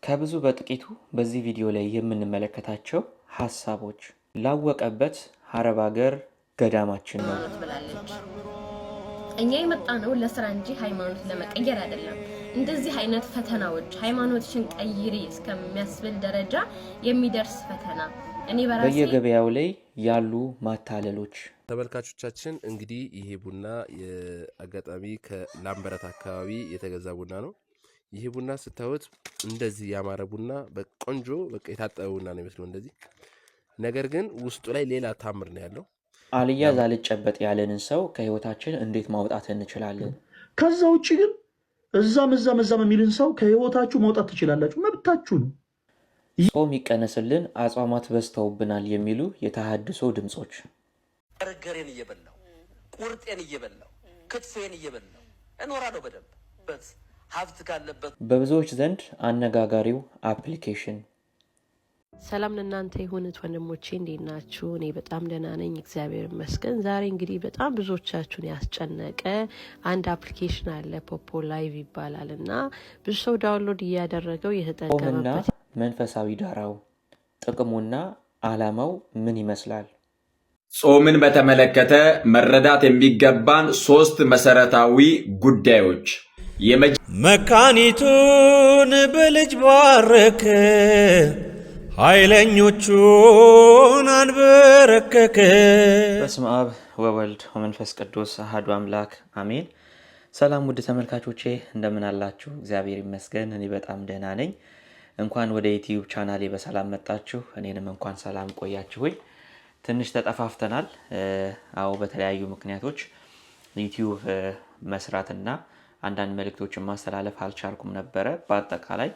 ከብዙ በጥቂቱ በዚህ ቪዲዮ ላይ የምንመለከታቸው ሐሳቦች ላወቀበት ሐረብ ሀገር ገዳማችን ነው ትብላለች። እኛ የመጣነው ለስራ እንጂ ሃይማኖት ለመቀየር አይደለም። እንደዚህ አይነት ፈተናዎች ሃይማኖትሽን ቀይሪ እስከሚያስብል ደረጃ የሚደርስ ፈተና እኔ በራሴ በየገበያው ላይ ያሉ ማታለሎች። ተመልካቾቻችን እንግዲህ ይሄ ቡና የአጋጣሚ ከላምበረት አካባቢ የተገዛ ቡና ነው። ይሄ ቡና ስታዩት እንደዚህ ያማረ ቡና በቆንጆ በቃ የታጠበ ቡና ነው የሚመስለው እንደዚህ። ነገር ግን ውስጡ ላይ ሌላ ታምር ነው ያለው። አልያዝ አልጨበጥ ያለንን ሰው ከህይወታችን እንዴት ማውጣት እንችላለን? ከዛ ውጪ ግን እዛም የሚልን ሰው ከህይወታችሁ ማውጣት ትችላላችሁ፣ መብታችሁ ነው። ጾም ይቀነስልን፣ አጽዋማት በዝተውብናል የሚሉ የተሐድሶ ድምጾች። በርገሬን እየበላው ቁርጤን እየበላው ክትፎን እየበላው እኖራለሁ በደንብ ሀብት ካለበት። በብዙዎች ዘንድ አነጋጋሪው አፕሊኬሽን። ሰላም ለእናንተ ይሁንት ወንድሞቼ፣ እንዴት ናችሁ? እኔ በጣም ደህና ነኝ፣ እግዚአብሔር ይመስገን። ዛሬ እንግዲህ በጣም ብዙዎቻችሁን ያስጨነቀ አንድ አፕሊኬሽን አለ፣ ፖፖ ላይቭ ይባላል እና ብዙ ሰው ዳውንሎድ እያደረገው የተጠቀመበት። መንፈሳዊ ዳራው፣ ጥቅሙና ዓላማው ምን ይመስላል? ጾምን በተመለከተ መረዳት የሚገባን 3 መሰረታዊ ጉዳዮች። መካኒቱን በልጅ ባረከ፣ ኃይለኞቹን አንበረከከ። በስመ አብ ወወልድ ወመንፈስ ቅዱስ አሐዱ አምላክ አሜን። ሰላም ውድ ተመልካቾቼ እንደምን አላችሁ? እግዚአብሔር ይመስገን እኔ በጣም ደህና ነኝ። እንኳን ወደ ዩቲዩብ ቻናሌ በሰላም መጣችሁ። እኔንም እንኳን ሰላም ቆያችሁኝ። ትንሽ ተጠፋፍተናል። አዎ በተለያዩ ምክንያቶች ዩቲዩብ መስራትና አንዳንድ መልእክቶችን ማስተላለፍ አልቻልኩም ነበረ። በአጠቃላይ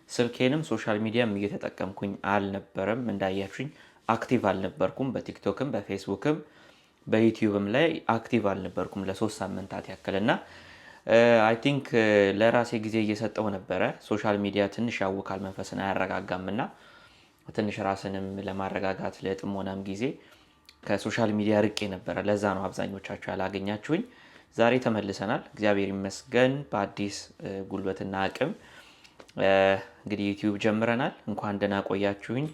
ስልኬንም ሶሻል ሚዲያም እየተጠቀምኩኝ አልነበረም። እንዳያችሁኝ አክቲቭ አልነበርኩም። በቲክቶክም በፌስቡክም በዩቲዩብም ላይ አክቲቭ አልነበርኩም ለ3 ሳምንታት ያክልና አይ ቲንክ ለራሴ ጊዜ እየሰጠው ነበረ። ሶሻል ሚዲያ ትንሽ ያውካል፣ መንፈስን አያረጋጋምና ትንሽ ራስንም ለማረጋጋት ለጥሞናም ጊዜ ከሶሻል ሚዲያ ርቄ ነበረ። ለዛ ነው አብዛኞቻችሁ ያላገኛችሁኝ። ዛሬ ተመልሰናል፣ እግዚአብሔር ይመስገን በአዲስ ጉልበትና አቅም። እንግዲህ ዩቲዩብ ጀምረናል። እንኳን ደህና ቆያችሁኝ።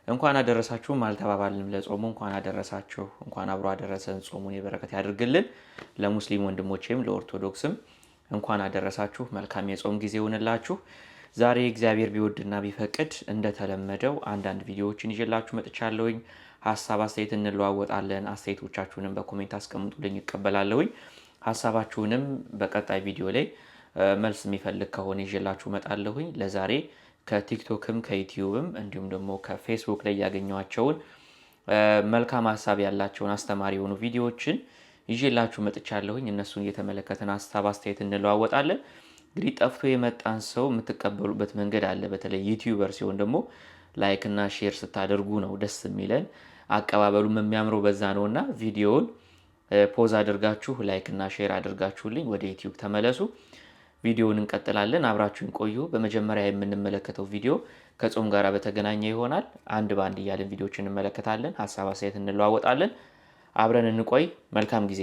እንኳን አደረሳችሁም አልተባባልንም ለጾሙ። እንኳን አደረሳችሁ፣ እንኳን አብሮ አደረሰን። ጾሙን የበረከት ያድርግልን። ለሙስሊም ወንድሞቼም ለኦርቶዶክስም እንኳን አደረሳችሁ። መልካም የጾም ጊዜ ይሁንላችሁ። ዛሬ እግዚአብሔር ቢወድና ቢፈቅድ እንደተለመደው አንዳንድ ቪዲዮዎችን ይዤላችሁ መጥቻለሁኝ። ሐሳብ አስተያየት እንለዋወጣለን። አስተያየቶቻችሁንም በኮሜንት አስቀምጡልኝ፣ ይቀበላለሁኝ። ሐሳባችሁንም በቀጣይ ቪዲዮ ላይ መልስ የሚፈልግ ከሆነ ይዤላችሁ መጣለሁኝ። ለዛሬ ከቲክቶክም ከዩቲዩብም እንዲሁም ደግሞ ከፌስቡክ ላይ ያገኘኋቸውን መልካም ሐሳብ ያላቸውን አስተማሪ የሆኑ ቪዲዮዎችን ይዤላችሁ መጥቻለሁኝ። እነሱን እየተመለከተን ሐሳብ አስተያየት እንለዋወጣለን። እንግዲህ ጠፍቶ የመጣን ሰው የምትቀበሉበት መንገድ አለ። በተለይ ዩቲዩበር ሲሆን ደግሞ ላይክ እና ሼር ስታደርጉ ነው ደስ የሚለን። አቀባበሉም የሚያምረው በዛ ነውና ቪዲዮውን ፖዝ አድርጋችሁ ላይክ እና ሼር አድርጋችሁልኝ ወደ ዩቲዩብ ተመለሱ። ቪዲዮውን እንቀጥላለን፣ አብራችሁን ቆዩ። በመጀመሪያ የምንመለከተው ቪዲዮ ከጾም ጋር በተገናኘ ይሆናል። አንድ ባንድ እያለን ቪዲዮዎችን እንመለከታለን፣ ሐሳብ አስተያየት እንለዋወጣለን። አብረን እንቆይ። መልካም ጊዜ።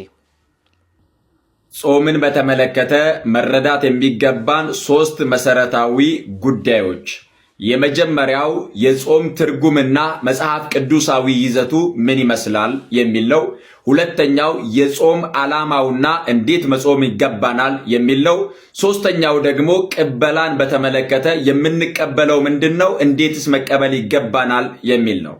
ጾምን በተመለከተ መረዳት የሚገባን 3 መሰረታዊ ጉዳዮች። የመጀመሪያው የጾም ትርጉምና መጽሐፍ ቅዱሳዊ ይዘቱ ምን ይመስላል የሚል ነው። ሁለተኛው የጾም ዓላማውና እንዴት መጾም ይገባናል የሚል ነው። ሶስተኛው ደግሞ ቅበላን በተመለከተ የምንቀበለው ምንድነው፣ እንዴትስ መቀበል ይገባናል የሚል ነው።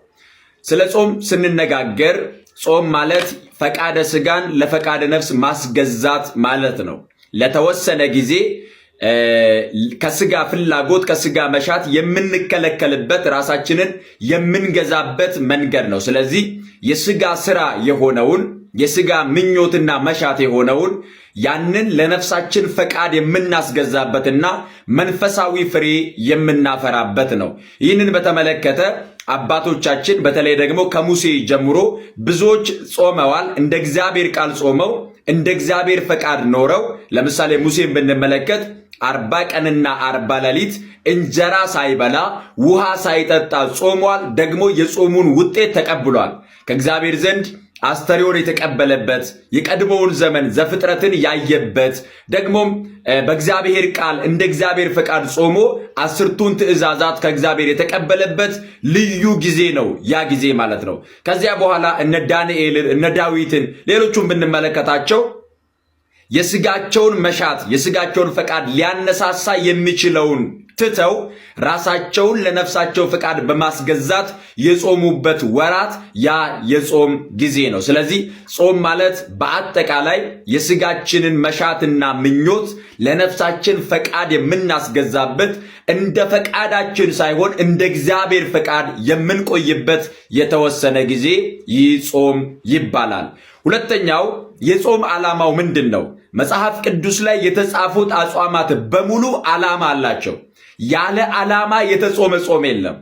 ስለ ጾም ስንነጋገር ጾም ማለት ፈቃደ ስጋን ለፈቃደ ነፍስ ማስገዛት ማለት ነው። ለተወሰነ ጊዜ ከስጋ ፍላጎት ከስጋ መሻት የምንከለከልበት ራሳችንን የምንገዛበት መንገድ ነው። ስለዚህ የስጋ ስራ የሆነውን የስጋ ምኞትና መሻት የሆነውን ያንን ለነፍሳችን ፈቃድ የምናስገዛበትና መንፈሳዊ ፍሬ የምናፈራበት ነው። ይህንን በተመለከተ አባቶቻችን በተለይ ደግሞ ከሙሴ ጀምሮ ብዙዎች ጾመዋል። እንደ እግዚአብሔር ቃል ጾመው እንደ እግዚአብሔር ፈቃድ ኖረው ለምሳሌ ሙሴን ብንመለከት 40 ቀንና 40 ሌሊት እንጀራ ሳይበላ ውሃ ሳይጠጣ ጾሟል። ደግሞ የጾሙን ውጤት ተቀብሏል። ከእግዚአብሔር ዘንድ አስተሪዮን የተቀበለበት የቀድሞውን ዘመን ዘፍጥረትን ያየበት ደግሞም በእግዚአብሔር ቃል እንደ እግዚአብሔር ፈቃድ ጾሞ 10ቱን ትእዛዛት ከእግዚአብሔር የተቀበለበት ልዩ ጊዜ ነው ያ ጊዜ ማለት ነው። ከዚያ በኋላ እነ ዳንኤልን እነ ዳዊትን ሌሎቹን ብንመለከታቸው የስጋቸውን መሻት የስጋቸውን ፈቃድ ሊያነሳሳ የሚችለውን ትተው ራሳቸውን ለነፍሳቸው ፈቃድ በማስገዛት የጾሙበት ወራት ያ የጾም ጊዜ ነው። ስለዚህ ጾም ማለት በአጠቃላይ የስጋችንን መሻትና ምኞት ለነፍሳችን ፈቃድ የምናስገዛበት እንደ ፈቃዳችን ሳይሆን እንደ እግዚአብሔር ፈቃድ የምንቆይበት የተወሰነ ጊዜ ይህ ጾም ይባላል። ሁለተኛው የጾም ዓላማው ምንድን ነው? መጽሐፍ ቅዱስ ላይ የተጻፉት አጽዋማት በሙሉ ዓላማ አላቸው። ያለ ዓላማ የተጾመ ጾም የለም።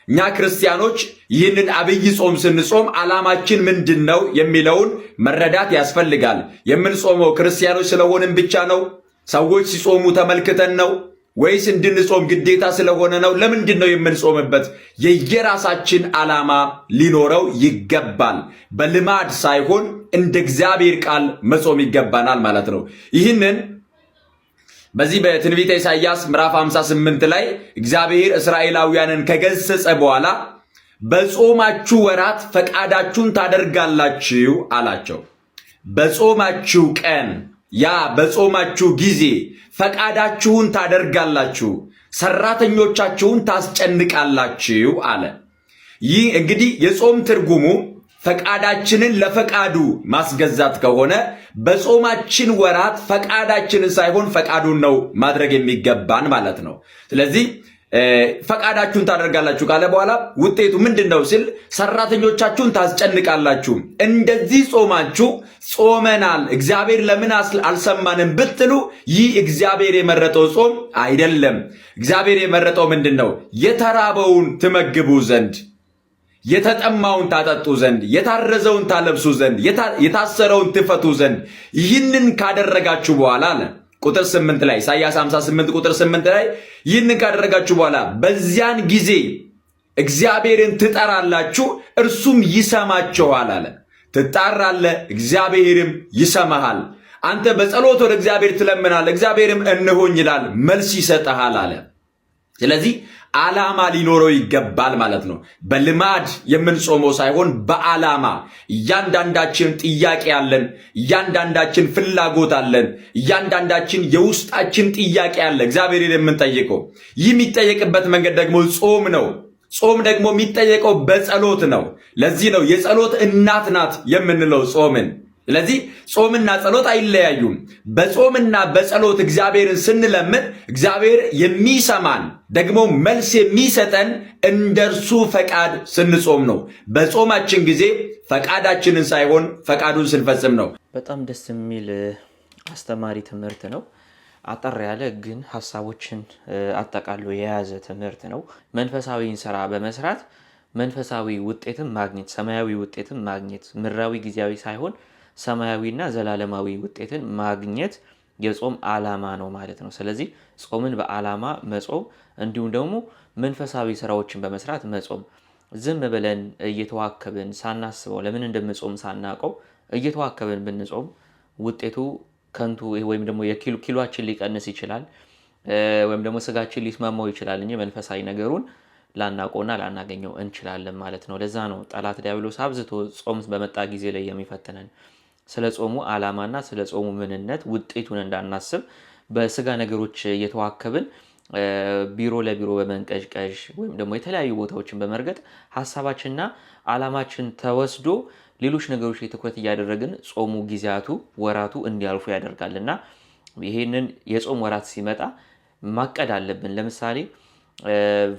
እኛ ክርስቲያኖች ይህንን አብይ ጾም ስንጾም ዓላማችን ምንድን ነው የሚለውን መረዳት ያስፈልጋል። የምንጾመው ክርስቲያኖች ስለሆንን ብቻ ነው? ሰዎች ሲጾሙ ተመልክተን ነው ወይስ እንድንጾም ግዴታ ስለሆነ ነው? ለምንድን ነው የምንጾምበት? የየራሳችን ዓላማ ሊኖረው ይገባል። በልማድ ሳይሆን እንደ እግዚአብሔር ቃል መጾም ይገባናል ማለት ነው። ይህንን በዚህ በትንቢተ ኢሳይያስ ምዕራፍ 58 ላይ እግዚአብሔር እስራኤላውያንን ከገሰጸ በኋላ በጾማችሁ ወራት ፈቃዳችሁን ታደርጋላችሁ አላቸው። በጾማችሁ ቀን ያ በጾማችሁ ጊዜ ፈቃዳችሁን ታደርጋላችሁ፣ ሰራተኞቻችሁን ታስጨንቃላችሁ አለ። ይህ እንግዲህ የጾም ትርጉሙ ፈቃዳችንን ለፈቃዱ ማስገዛት ከሆነ በጾማችን ወራት ፈቃዳችንን ሳይሆን ፈቃዱን ነው ማድረግ የሚገባን ማለት ነው። ስለዚህ ፈቃዳችሁን ታደርጋላችሁ ካለ በኋላ ውጤቱ ምንድነው ሲል ሰራተኞቻችሁን ታስጨንቃላችሁ። እንደዚህ ጾማችሁ ጾመናል እግዚአብሔር ለምን አልሰማንም ብትሉ ይህ እግዚአብሔር የመረጠው ጾም አይደለም። እግዚአብሔር የመረጠው ምንድነው? የተራበውን ትመግቡ ዘንድ፣ የተጠማውን ታጠጡ ዘንድ፣ የታረዘውን ታለብሱ ዘንድ፣ የታሰረውን ትፈቱ ዘንድ። ይህንን ካደረጋችሁ በኋላ አለ ቁጥር 8 ላይ ኢሳይያስ 58 ቁጥር 8 ላይ ይህንን ካደረጋችሁ በኋላ በዚያን ጊዜ እግዚአብሔርን ትጠራላችሁ እርሱም ይሰማችኋል አለ። ትጣራለህ፣ እግዚአብሔርም ይሰማሃል። አንተ በጸሎት ወደ እግዚአብሔር ትለምናለህ፣ እግዚአብሔርም እንሆኝ ይላል፣ መልስ ይሰጥሃል አለ። ስለዚህ ዓላማ ሊኖረው ይገባል ማለት ነው። በልማድ የምንጾመው ሳይሆን በዓላማ። እያንዳንዳችን ጥያቄ አለን፣ እያንዳንዳችን ፍላጎት አለን፣ እያንዳንዳችን የውስጣችን ጥያቄ አለ እግዚአብሔርን የምንጠይቀው። ይህ የሚጠየቅበት መንገድ ደግሞ ጾም ነው። ጾም ደግሞ የሚጠየቀው በጸሎት ነው። ለዚህ ነው የጸሎት እናት ናት የምንለው ጾምን። ስለዚህ ጾምና ጸሎት አይለያዩም። በጾምና በጸሎት እግዚአብሔርን ስንለምን እግዚአብሔር የሚሰማን ደግሞ መልስ የሚሰጠን እንደርሱ ፈቃድ ስንጾም ነው። በጾማችን ጊዜ ፈቃዳችንን ሳይሆን ፈቃዱን ስንፈጽም ነው። በጣም ደስ የሚል አስተማሪ ትምህርት ነው። አጠር ያለ ግን ሐሳቦችን አጠቃሎ የያዘ ትምህርት ነው። መንፈሳዊን ስራ በመስራት መንፈሳዊ ውጤትን ማግኘት፣ ሰማያዊ ውጤትን ማግኘት፣ ምድራዊ ጊዜያዊ ሳይሆን ሰማያዊና ዘላለማዊ ውጤትን ማግኘት የጾም ዓላማ ነው ማለት ነው። ስለዚህ ጾምን በዓላማ መጾም እንዲሁም ደግሞ መንፈሳዊ ስራዎችን በመስራት መጾም፣ ዝም ብለን እየተዋከብን ሳናስበው ለምን እንደምጾም ሳናቀው እየተዋከብን ብንጾም ውጤቱ ከንቱ ወይም ደግሞ የኪሎአችን ሊቀንስ ይችላል፣ ወይም ደግሞ ስጋችን ሊስማማው ይችላል እንጂ መንፈሳዊ ነገሩን ላናቆና ላናገኘው እንችላለን ማለት ነው። ለዛ ነው ጠላት ዲያብሎስ አብዝቶ ጾም በመጣ ጊዜ ላይ የሚፈተነን። ስለ ጾሙ ዓላማና ስለ ጾሙ ምንነት ውጤቱን እንዳናስብ በስጋ ነገሮች እየተዋከብን ቢሮ ለቢሮ በመንቀዥቀዥ ወይም ደግሞ የተለያዩ ቦታዎችን በመርገጥ ሐሳባችንና ዓላማችን ተወስዶ ሌሎች ነገሮች ላይ ትኩረት እያደረግን ጾሙ ጊዜያቱ ወራቱ እንዲያልፉ ያደርጋልና ይሄንን የጾም ወራት ሲመጣ ማቀድ አለብን። ለምሳሌ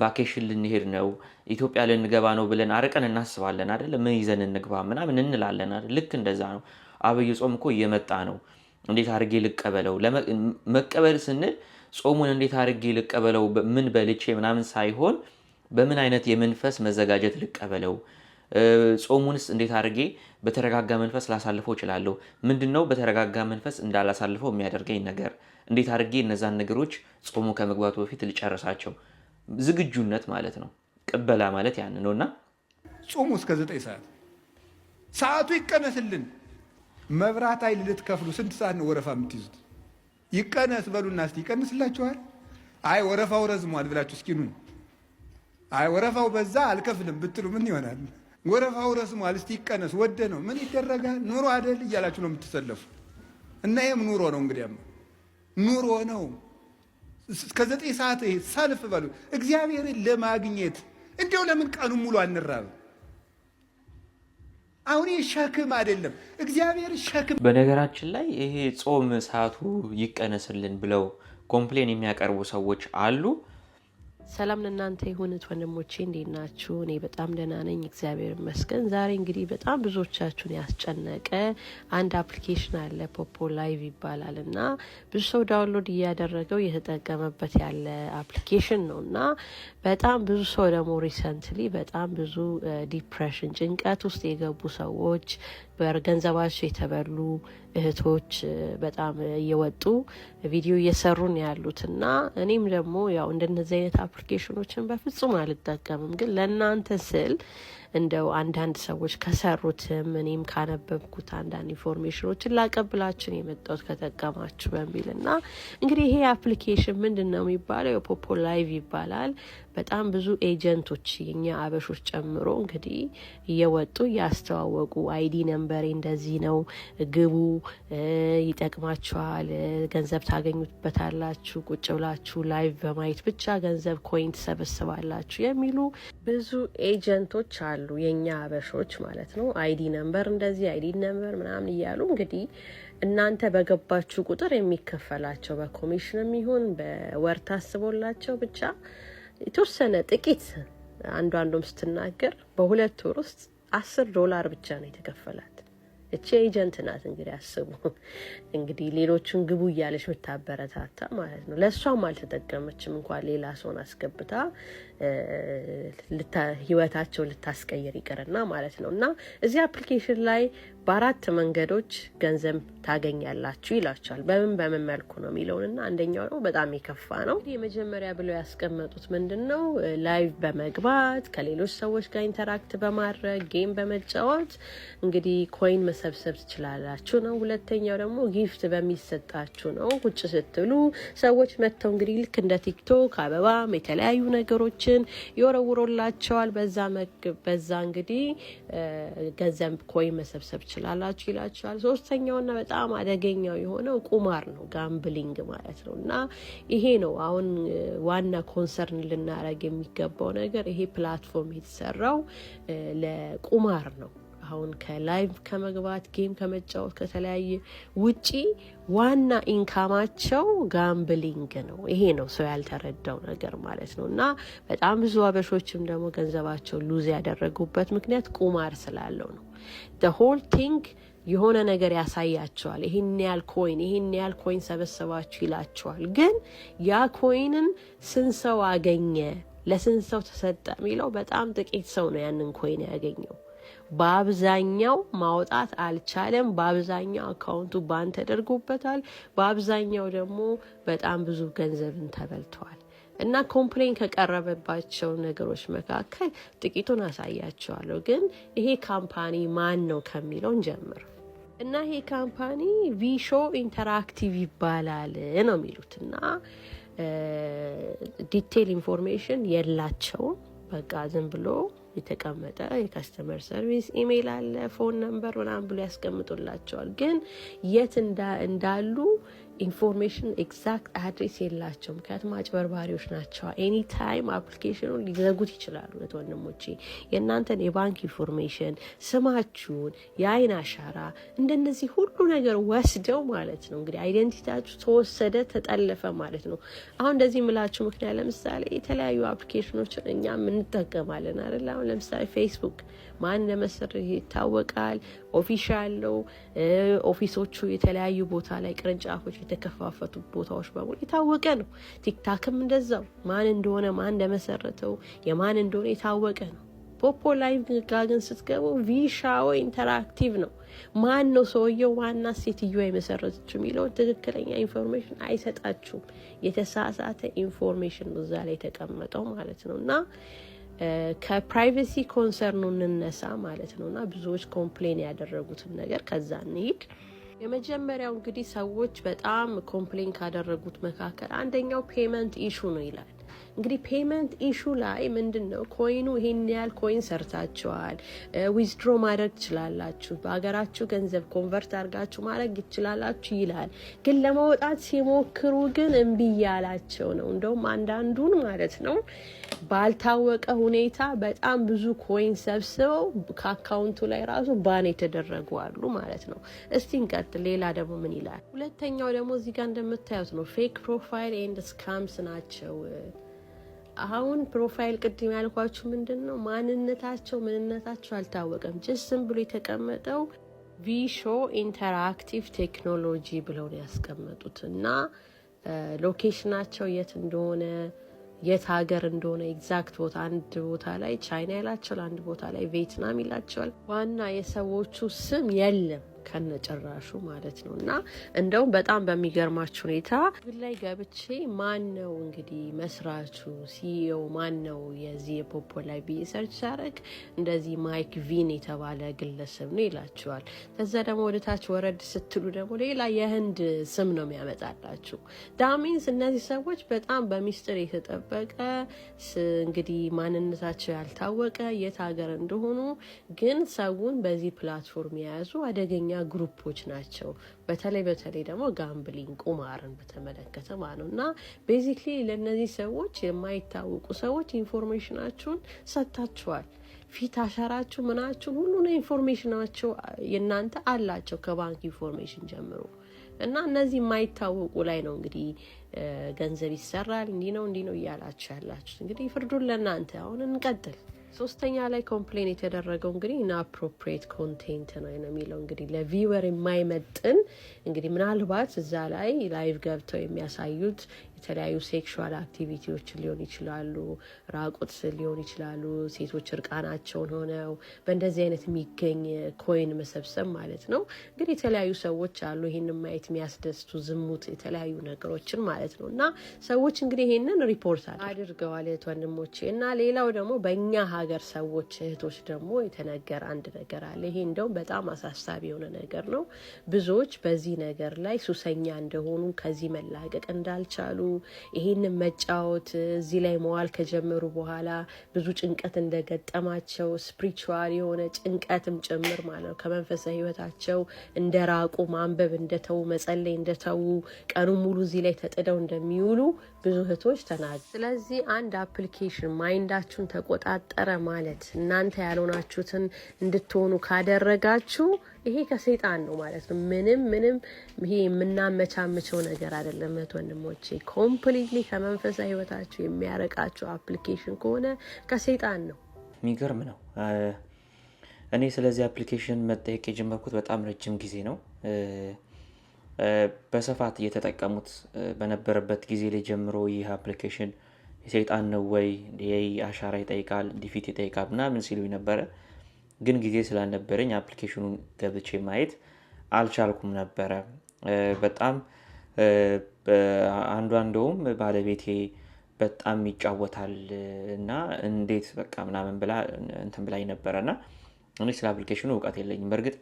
ቫኬሽን ልንሄድ ነው፣ ኢትዮጵያ ልንገባ ነው ብለን አርቀን እናስባለን አይደል? ምን ይዘን እንግባ ምናምን እንላለን አይደል? ልክ እንደዛ ነው። አብይ ጾም እኮ እየመጣ ነው። እንዴት አድርጌ ልቀበለው? መቀበል ስንል ጾሙን እንዴት አድርጌ ልቀበለው ምን በልቼ ምናምን ሳይሆን በምን አይነት የመንፈስ መዘጋጀት ልቀበለው፣ ጾሙንስ እንዴት አድርጌ በተረጋጋ መንፈስ ላሳልፈው እችላለሁ፣ ምንድነው በተረጋጋ መንፈስ እንዳላሳልፈው የሚያደርገኝ ነገር፣ እንዴት አድርጌ እነዛን ነገሮች ጾሙ ከመግባቱ በፊት ልጨርሳቸው፣ ዝግጁነት ማለት ነው። ቅበላ ማለት ያን ነውና ጾሙ እስከ 9 ሰዓት ሰዓቱ ይቀነስልን። መብራት ኃይል ልትከፍሉ ስንት ሰዓት ነው ወረፋ የምትይዙት? ይቀነስ በሉና እስቲ ይቀንስላችኋል። አይ ወረፋው ረዝሟል ብላችሁ እስኪ ኑ። አይ ወረፋው በዛ አልከፍልም ብትሉ ምን ይሆናል? ወረፋው ረዝሟል እስቲ ይቀነስ ወደ ነው ምን ይደረጋል? ኑሮ አይደል እያላችሁ ነው የምትሰለፉ። እና ይሄም ኑሮ ነው እንግዲህ ኑሮ ነው። እስከ 9 ሰዓት ሰልፍ በሉ እግዚአብሔርን ለማግኘት። እንዲያው ለምን ቀኑ ሙሉ አንራብ? አሁን ሸክም አይደለም እግዚአብሔር ሸክም። በነገራችን ላይ ይሄ ጾም ሰዓቱ ይቀነስልን ብለው ኮምፕሌን የሚያቀርቡ ሰዎች አሉ። ሰላም ለእናንተ ይሁንት ወንድሞቼ፣ እንዴት ናችሁ? እኔ በጣም ደህና ነኝ፣ እግዚአብሔር ይመስገን። ዛሬ እንግዲህ በጣም ብዙዎቻችሁን ያስጨነቀ አንድ አፕሊኬሽን አለ፣ ፖፖ ላይቭ ይባላል እና ብዙ ሰው ዳውንሎድ እያደረገው እየተጠቀመበት ያለ አፕሊኬሽን ነው እና በጣም ብዙ ሰው ደግሞ ሪሰንትሊ በጣም ብዙ ዲፕሬሽን ጭንቀት ውስጥ የገቡ ሰዎች በገንዘባቸው የተበሉ እህቶች በጣም እየወጡ ቪዲዮ እየሰሩ ነው ያሉት እና እኔም ደግሞ ያው እንደነዚህ አይነት አፕሊኬሽኖችን በፍጹም አልጠቀምም፣ ግን ለእናንተ ስል እንደው አንዳንድ ሰዎች ከሰሩትም እኔም ካነበብኩት አንዳንድ ኢንፎርሜሽኖችን ላቀብላችን የመጣሁት ከጠቀማችሁ በሚል እና እንግዲህ ይሄ አፕሊኬሽን ምንድን ነው የሚባለው? ፖፖ ላይቭ ይባላል። በጣም ብዙ ኤጀንቶች የኛ አበሾች ጨምሮ እንግዲህ እየወጡ እያስተዋወቁ አይዲ ነምበሬ እንደዚህ ነው፣ ግቡ፣ ይጠቅማችኋል፣ ገንዘብ ታገኙበታላችሁ፣ ቁጭ ብላችሁ ላይቭ በማየት ብቻ ገንዘብ ኮይን ትሰበስባላችሁ የሚሉ ብዙ ኤጀንቶች አሉ፣ የኛ አበሾች ማለት ነው። አይዲ ነምበር እንደዚህ አይዲ ነምበር ምናምን እያሉ እንግዲህ እናንተ በገባችሁ ቁጥር የሚከፈላቸው በኮሚሽንም ይሁን በወር ታስቦላቸው ብቻ የተወሰነ ጥቂት አንዷም ስትናገር በ2 ወር ውስጥ $10 ብቻ ነው የተከፈላት። እቺ ኤጀንት ናት እንግዲህ አስቡ። እንግዲህ ሌሎችን ግቡ እያለች ምታበረታታ ማለት ነው። ለሷም አልተጠቀመችም እንኳን ሌላ ሰውን አስገብታ ህይወታቸው ልታስቀይር ይቀርና ማለት ነው። እና እዚህ አፕሊኬሽን ላይ በ4 መንገዶች ገንዘብ ታገኛላችሁ ይላችኋል። በምን መልኩ ነው የሚለውንና አንደኛው ነው በጣም የከፋ ነው። እንግዲህ የመጀመሪያ ብለው ያስቀመጡት ምንድነው ላይቭ በመግባት ከሌሎች ሰዎች ጋር ኢንተራክት በማድረግ ጌም በመጫወት እንግዲህ ኮይን መሰብሰብ ትችላላችሁ ነው። ሁለተኛው ደግሞ ጊፍት በሚሰጣችሁ ነው። ቁጭ ስትሉ ሰዎች መጥተው እንግዲህ ልክ እንደ ቲክቶክ አበባም የተለያዩ ነገሮችን ይወረውሩላቸዋል። በዛ እንግዲህ ገንዘብ ኮይን መሰብሰብ ትችላላችሁ ይላችኋል። ሶስተኛውና በጣም አደገኛው የሆነው ቁማር ነው፣ ጋምብሊንግ ማለት ነው። እና ይሄ ነው አሁን ዋና ኮንሰርን ልናረግ የሚገባው ነገር። ይሄ ፕላትፎርም የተሰራው ለቁማር ነው። አሁን ከላይቭ ከመግባት ጌም ከመጫወት ከተለያየ ውጪ ዋና ኢንካማቸው ጋምብሊንግ ነው። ይሄ ነው ሰው ያልተረዳው ነገር ማለት ነው። እና በጣም ብዙ አበሾችም ደግሞ ገንዘባቸው ሉዝ ያደረጉበት ምክንያት ቁማር ስላለው ነው። the whole thing የሆነ ነገር ያሳያቸዋል። ይሄን ያህል ኮይን ሰበሰባችሁ ይላቸዋል። ግን ያ ኮይንን ስንት ሰው አገኘ፣ ለስንት ሰው ተሰጠ የሚለው በጣም ጥቂት ሰው ነው ያንን ኮይን ያገኘው። በአብዛኛው ማውጣት አልቻለም። በአብዛኛው አካውንቱ ባን ተደርጎበታል። በአብዛኛው ደግሞ በጣም ብዙ ገንዘብን ተበልተዋል። እና ኮምፕሌን ከቀረበባቸው ነገሮች መካከል ጥቂቱን አሳያቸዋለሁ። ግን ይሄ ካምፓኒ ማን ነው ከሚለው እንጀምር። እና ይሄ ካምፓኒ ቪሾ ኢንተራክቲቭ ይባላል ነው የሚሉት። እና ዲቴል ኢንፎርሜሽን የላቸውም። በቃ ዝም ብሎ የተቀመጠ የካስተመር ሰርቪስ ኢሜይል አለ፣ ፎን ነምበር ምናምን ብሎ ያስቀምጡላቸዋል። ግን የት እንዳሉ ኢንፎርሜሽን ኤግዛክት አድሬስ የላቸው። ምክንያቱም አጭበርባሪዎች ናቸው። ኤኒ ታይም አፕሊኬሽኑን ሊዘጉት ይችላሉ። ወንድሞቼ የእናንተን የባንክ ኢንፎርሜሽን፣ ስማችሁን፣ የአይን አሻራ እንደነዚህ ሁሉ ነገር ወስደው ማለት ነው እንግዲህ አይደንቲቲያችሁ ተወሰደ፣ ተጠለፈ ማለት ነው። አሁን እንደዚህ የምላችሁ ምክንያት ለምሳሌ የተለያዩ አፕሊኬሽኖችን እኛም እንጠቀማለን አይደል? አሁን ለምሳሌ ፌስቡክ ማን እንደመሰረተ ይታወቃል። ኦፊሻል ነው። ኦፊሶቹ የተለያዩ ቦታ ላይ ቅርንጫፎች የተከፋፈቱ ቦታዎች በሙሉ የታወቀ ነው። ቲክታክም እንደዛው ማን እንደሆነ ማን እንደመሰረተው የማን እንደሆነ የታወቀ ነው። ፖፖ ላይቭ ጋር ግን ስትገቡ ቪሻው ኢንተራክቲቭ ነው። ማን ነው ሰውየው፣ ዋና ሴትዮዋ የመሰረተችው የሚለውን ትክክለኛ ኢንፎርሜሽን አይሰጣችሁም። የተሳሳተ ኢንፎርሜሽን ነው እዛ ላይ የተቀመጠው ማለት ነው። እና ከፕራይቬሲ ኮንሰርኑ እንነሳ ማለት ነውና ብዙዎች ኮምፕሌን ያደረጉትን ነገር ከዛ እንሂድ። የመጀመሪያው እንግዲህ ሰዎች በጣም ኮምፕሌን ካደረጉት መካከል አንደኛው ፔመንት ኢሹ ነው ይላል። እንግዲህ ፔመንት ኢሹ ላይ ምንድነው ኮይኑ ይሄን ያህል ኮይን ሰርታችኋል ዊዝድሮ ማድረግ ትችላላችሁ በአገራችሁ ገንዘብ ኮንቨርት አድርጋችሁ ማድረግ ይችላላችሁ ይላል። ግን ለማውጣት ሲሞክሩ ግን እምቢ ያላቸው ነው። እንደውም አንዳንዱን ማለት ነው ባልታወቀ ሁኔታ በጣም ብዙ ኮይን ሰብስበው ከአካውንቱ ላይ ራሱ ባን የተደረጉ አሉ ማለት ነው። እስቲ እንቀጥል። ሌላ ደግሞ ምን ይላል? ሁለተኛው ደግሞ እዚህ ጋር እንደምታዩት ነው ፌክ ፕሮፋይል ኤንድ ስካምስ ናቸው። አሁን ፕሮፋይል ቅድም ያልኳችሁ ምንድነው ምንነታቸው አልታወቀም። ጀስት ዝም ብሎ የተቀመጠው ቪሾ ኢንተራክቲቭ ቴክኖሎጂ ብለው ነው ያስቀመጡት እና ሎኬሽናቸው የት እንደሆነ የት ሀገር እንደሆነ ኤግዛክት ቦታ አንድ ቦታ ላይ ቻይና ይላቸዋል፣ አንድ ቦታ ላይ ቪየትናም ይላቸዋል። ዋና የሰዎቹ ስም የለም ከነጭራሹ ማለት ነው። እና እንደውም በጣም በሚገርማችሁ ሁኔታ ላይ ገብቼ ማን ነው እንግዲህ መስራቹ ሲኢኦ ማን ነው የዚህ የፖፖ ላይ ብዬ ሰርች ሳደርግ እንደዚህ ማይክ ቪን የተባለ ግለሰብ ነው ይላቸዋል። ከዛ ደግሞ ወደታች ወረድ ስትሉ ደግሞ ሌላ የህንድ ስም ነው የሚያመጣላችሁ። ዳሚንስ እነዚህ ሰዎች በጣም በሚስጥር የተጠበቀ እንግዲህ ማንነታቸው ያልታወቀ የት ሀገር እንደሆኑ ግን ሰውን በዚህ ፕላትፎርም የያዙ አደገኛ ግሩፖች ናቸው። በተለይ ደግሞ ጋምብሊንግ ቁማርን በተመለከተ ማለት ነው። እና ቤዚክሊ ለነዚህ ሰዎች የማይታወቁ ሰዎች ኢንፎርሜሽናችሁን ሰጣችኋል። ፊት አሻራችሁ ምናችሁን ሁሉ ነው ኢንፎርሜሽናቸው የናንተ አላቸው ከባንክ ኢንፎርሜሽን ጀምሮ እና እነዚህ የማይታወቁ ላይ ነው እንግዲህ ገንዘብ ይሰራል እንዲህ ነው እያላችሁ ያላችሁ። እንግዲህ ፍርዱን ለናንተ። አሁን እንቀጥል። ሶስተኛ ላይ ኮምፕሌን የተደረገው እንግዲህ ኢንአፕሮፕሪየት ኮንቴንት ነው የሚለው እንግዲህ ለቪወር የማይመጥን እንግዲህ ምናልባት እዛ ላይ ላይቭ ገብተው የሚያሳዩት የተለያዩ ሴክሹዋል አክቲቪቲዎች ሊሆን ይችላሉ፣ ራቁት ሊሆን ይችላሉ፣ ሴቶች እርቃናቸውን ሆነው በእንደዚህ አይነት የሚገኝ ኮይን መሰብሰብ ማለት ነው። እንግዲህ የተለያዩ ሰዎች አሉ ይሄንን ማየት የሚያስደስቱ ዝሙት፣ የተለያዩ ነገሮችን ማለት ነው። እና ሰዎች እንግዲህ ይሄንን ሪፖርት አድርገዋል እህት ወንድሞቼ። እና ሌላው ደግሞ በእኛ ሀገር ሰዎች እህቶች ደግሞ የተነገረ አንድ ነገር አለ። ይሄ እንደውም በጣም አሳሳቢ የሆነ ነገር ነው። ብዙዎች በዚህ ነገር ላይ ሱሰኛ እንደሆኑ ከዚህ መላቀቅ እንዳልቻሉ ይሄንን መጫወት እዚህ ላይ መዋል ከጀመሩ በኋላ ብዙ ጭንቀት እንደገጠማቸው ስፒሪቹዋል የሆነ ጭንቀትም ጭምር ማለት ነው ከመንፈሳዊ ህይወታቸው እንደራቁ ማንበብ እንደተው መጸለይ እንደተው ቀኑ ሙሉ እዚህ ላይ ተጥደው እንደሚውሉ ብዙ እህቶች ተናግረዋል። ስለዚህ አንድ አፕሊኬሽን ማይንዳችሁን ተቆጣጠረ ማለት እናንተ ያልሆናችሁትን እንድትሆኑ ካደረጋችሁ ይሄ ከሰይጣን ነው ማለት ነው። ምንም ይሄ የምናመቻምቸው ነገር አይደለም እህት ወንድሞቼ። ኮምፕሊትሊ ከመንፈሳዊ ህይወታችሁ የሚያረቃችሁ አፕሊኬሽን ከሆነ ከሰይጣን ነው። የሚገርም ነው። እኔ ስለዚህ አፕሊኬሽን መጠየቅ የጀመርኩት በጣም ረጅም ጊዜ ነው። በስፋት እየተጠቀሙት በነበረበት ጊዜ ላይ ጀምሮ ይህ አፕሊኬሽን የሰይጣን ነው ወይ አሻራ ይጠይቃል ዲፊት ይጠይቃል ምናምን ሲሉኝ ነበረ። ግን ጊዜ ስላልነበረኝ አፕሊኬሽኑን ገብቼ ማየት አልቻልኩም ነበረ። በጣም እንደውም ባለቤቴ በጣም ይጫወታል እና እንዴት በቃ ምናምን ብላ እንትን ብላኝ ነበረና እኔ ስለ አፕሊኬሽኑ እውቀት የለኝም። በእርግጥ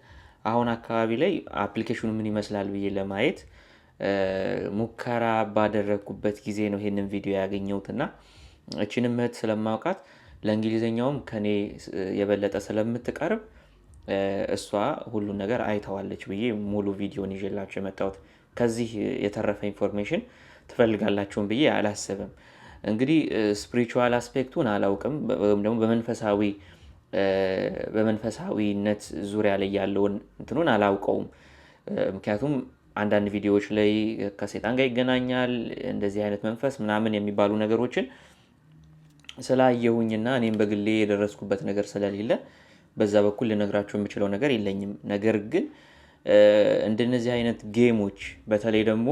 አሁን አካባቢ ላይ አፕሊኬሽኑ ምን ይመስላል ብዬ ለማየት ሙከራ ባደረኩበት ጊዜ ነው ይሄንን ቪዲዮ ያገኘሁትና እቺንም እህት ስለማውቃት ለእንግሊዘኛውም ከኔ የበለጠ ስለምትቀርብ እሷ ሁሉን ነገር አይተዋለች ብዬ ሙሉ ቪዲዮን ይዤላችሁ የመጣሁት። ከዚህ የተረፈ ኢንፎርሜሽን ትፈልጋላችሁም ብዬ አላስብም። እንግዲህ ስፒሪቹዋል አስፔክቱን አላውቅም ወይም ደግሞ በመንፈሳዊነት ዙሪያ ላይ ያለውን እንትኑን አላውቀውም። ምክንያቱም አንዳንድ ቪዲዮዎች ላይ ከሰይጣን ጋር ይገናኛል እንደዚህ አይነት መንፈስ ምናምን የሚባሉ ነገሮችን ስላየሁኝና እኔም በግሌ የደረስኩበት ነገር ስለሌለ በዛ በኩል ልነግራችሁ የምችለው ነገር የለኝም። ነገር ግን እንደነዚህ አይነት ጌሞች በተለይ ደግሞ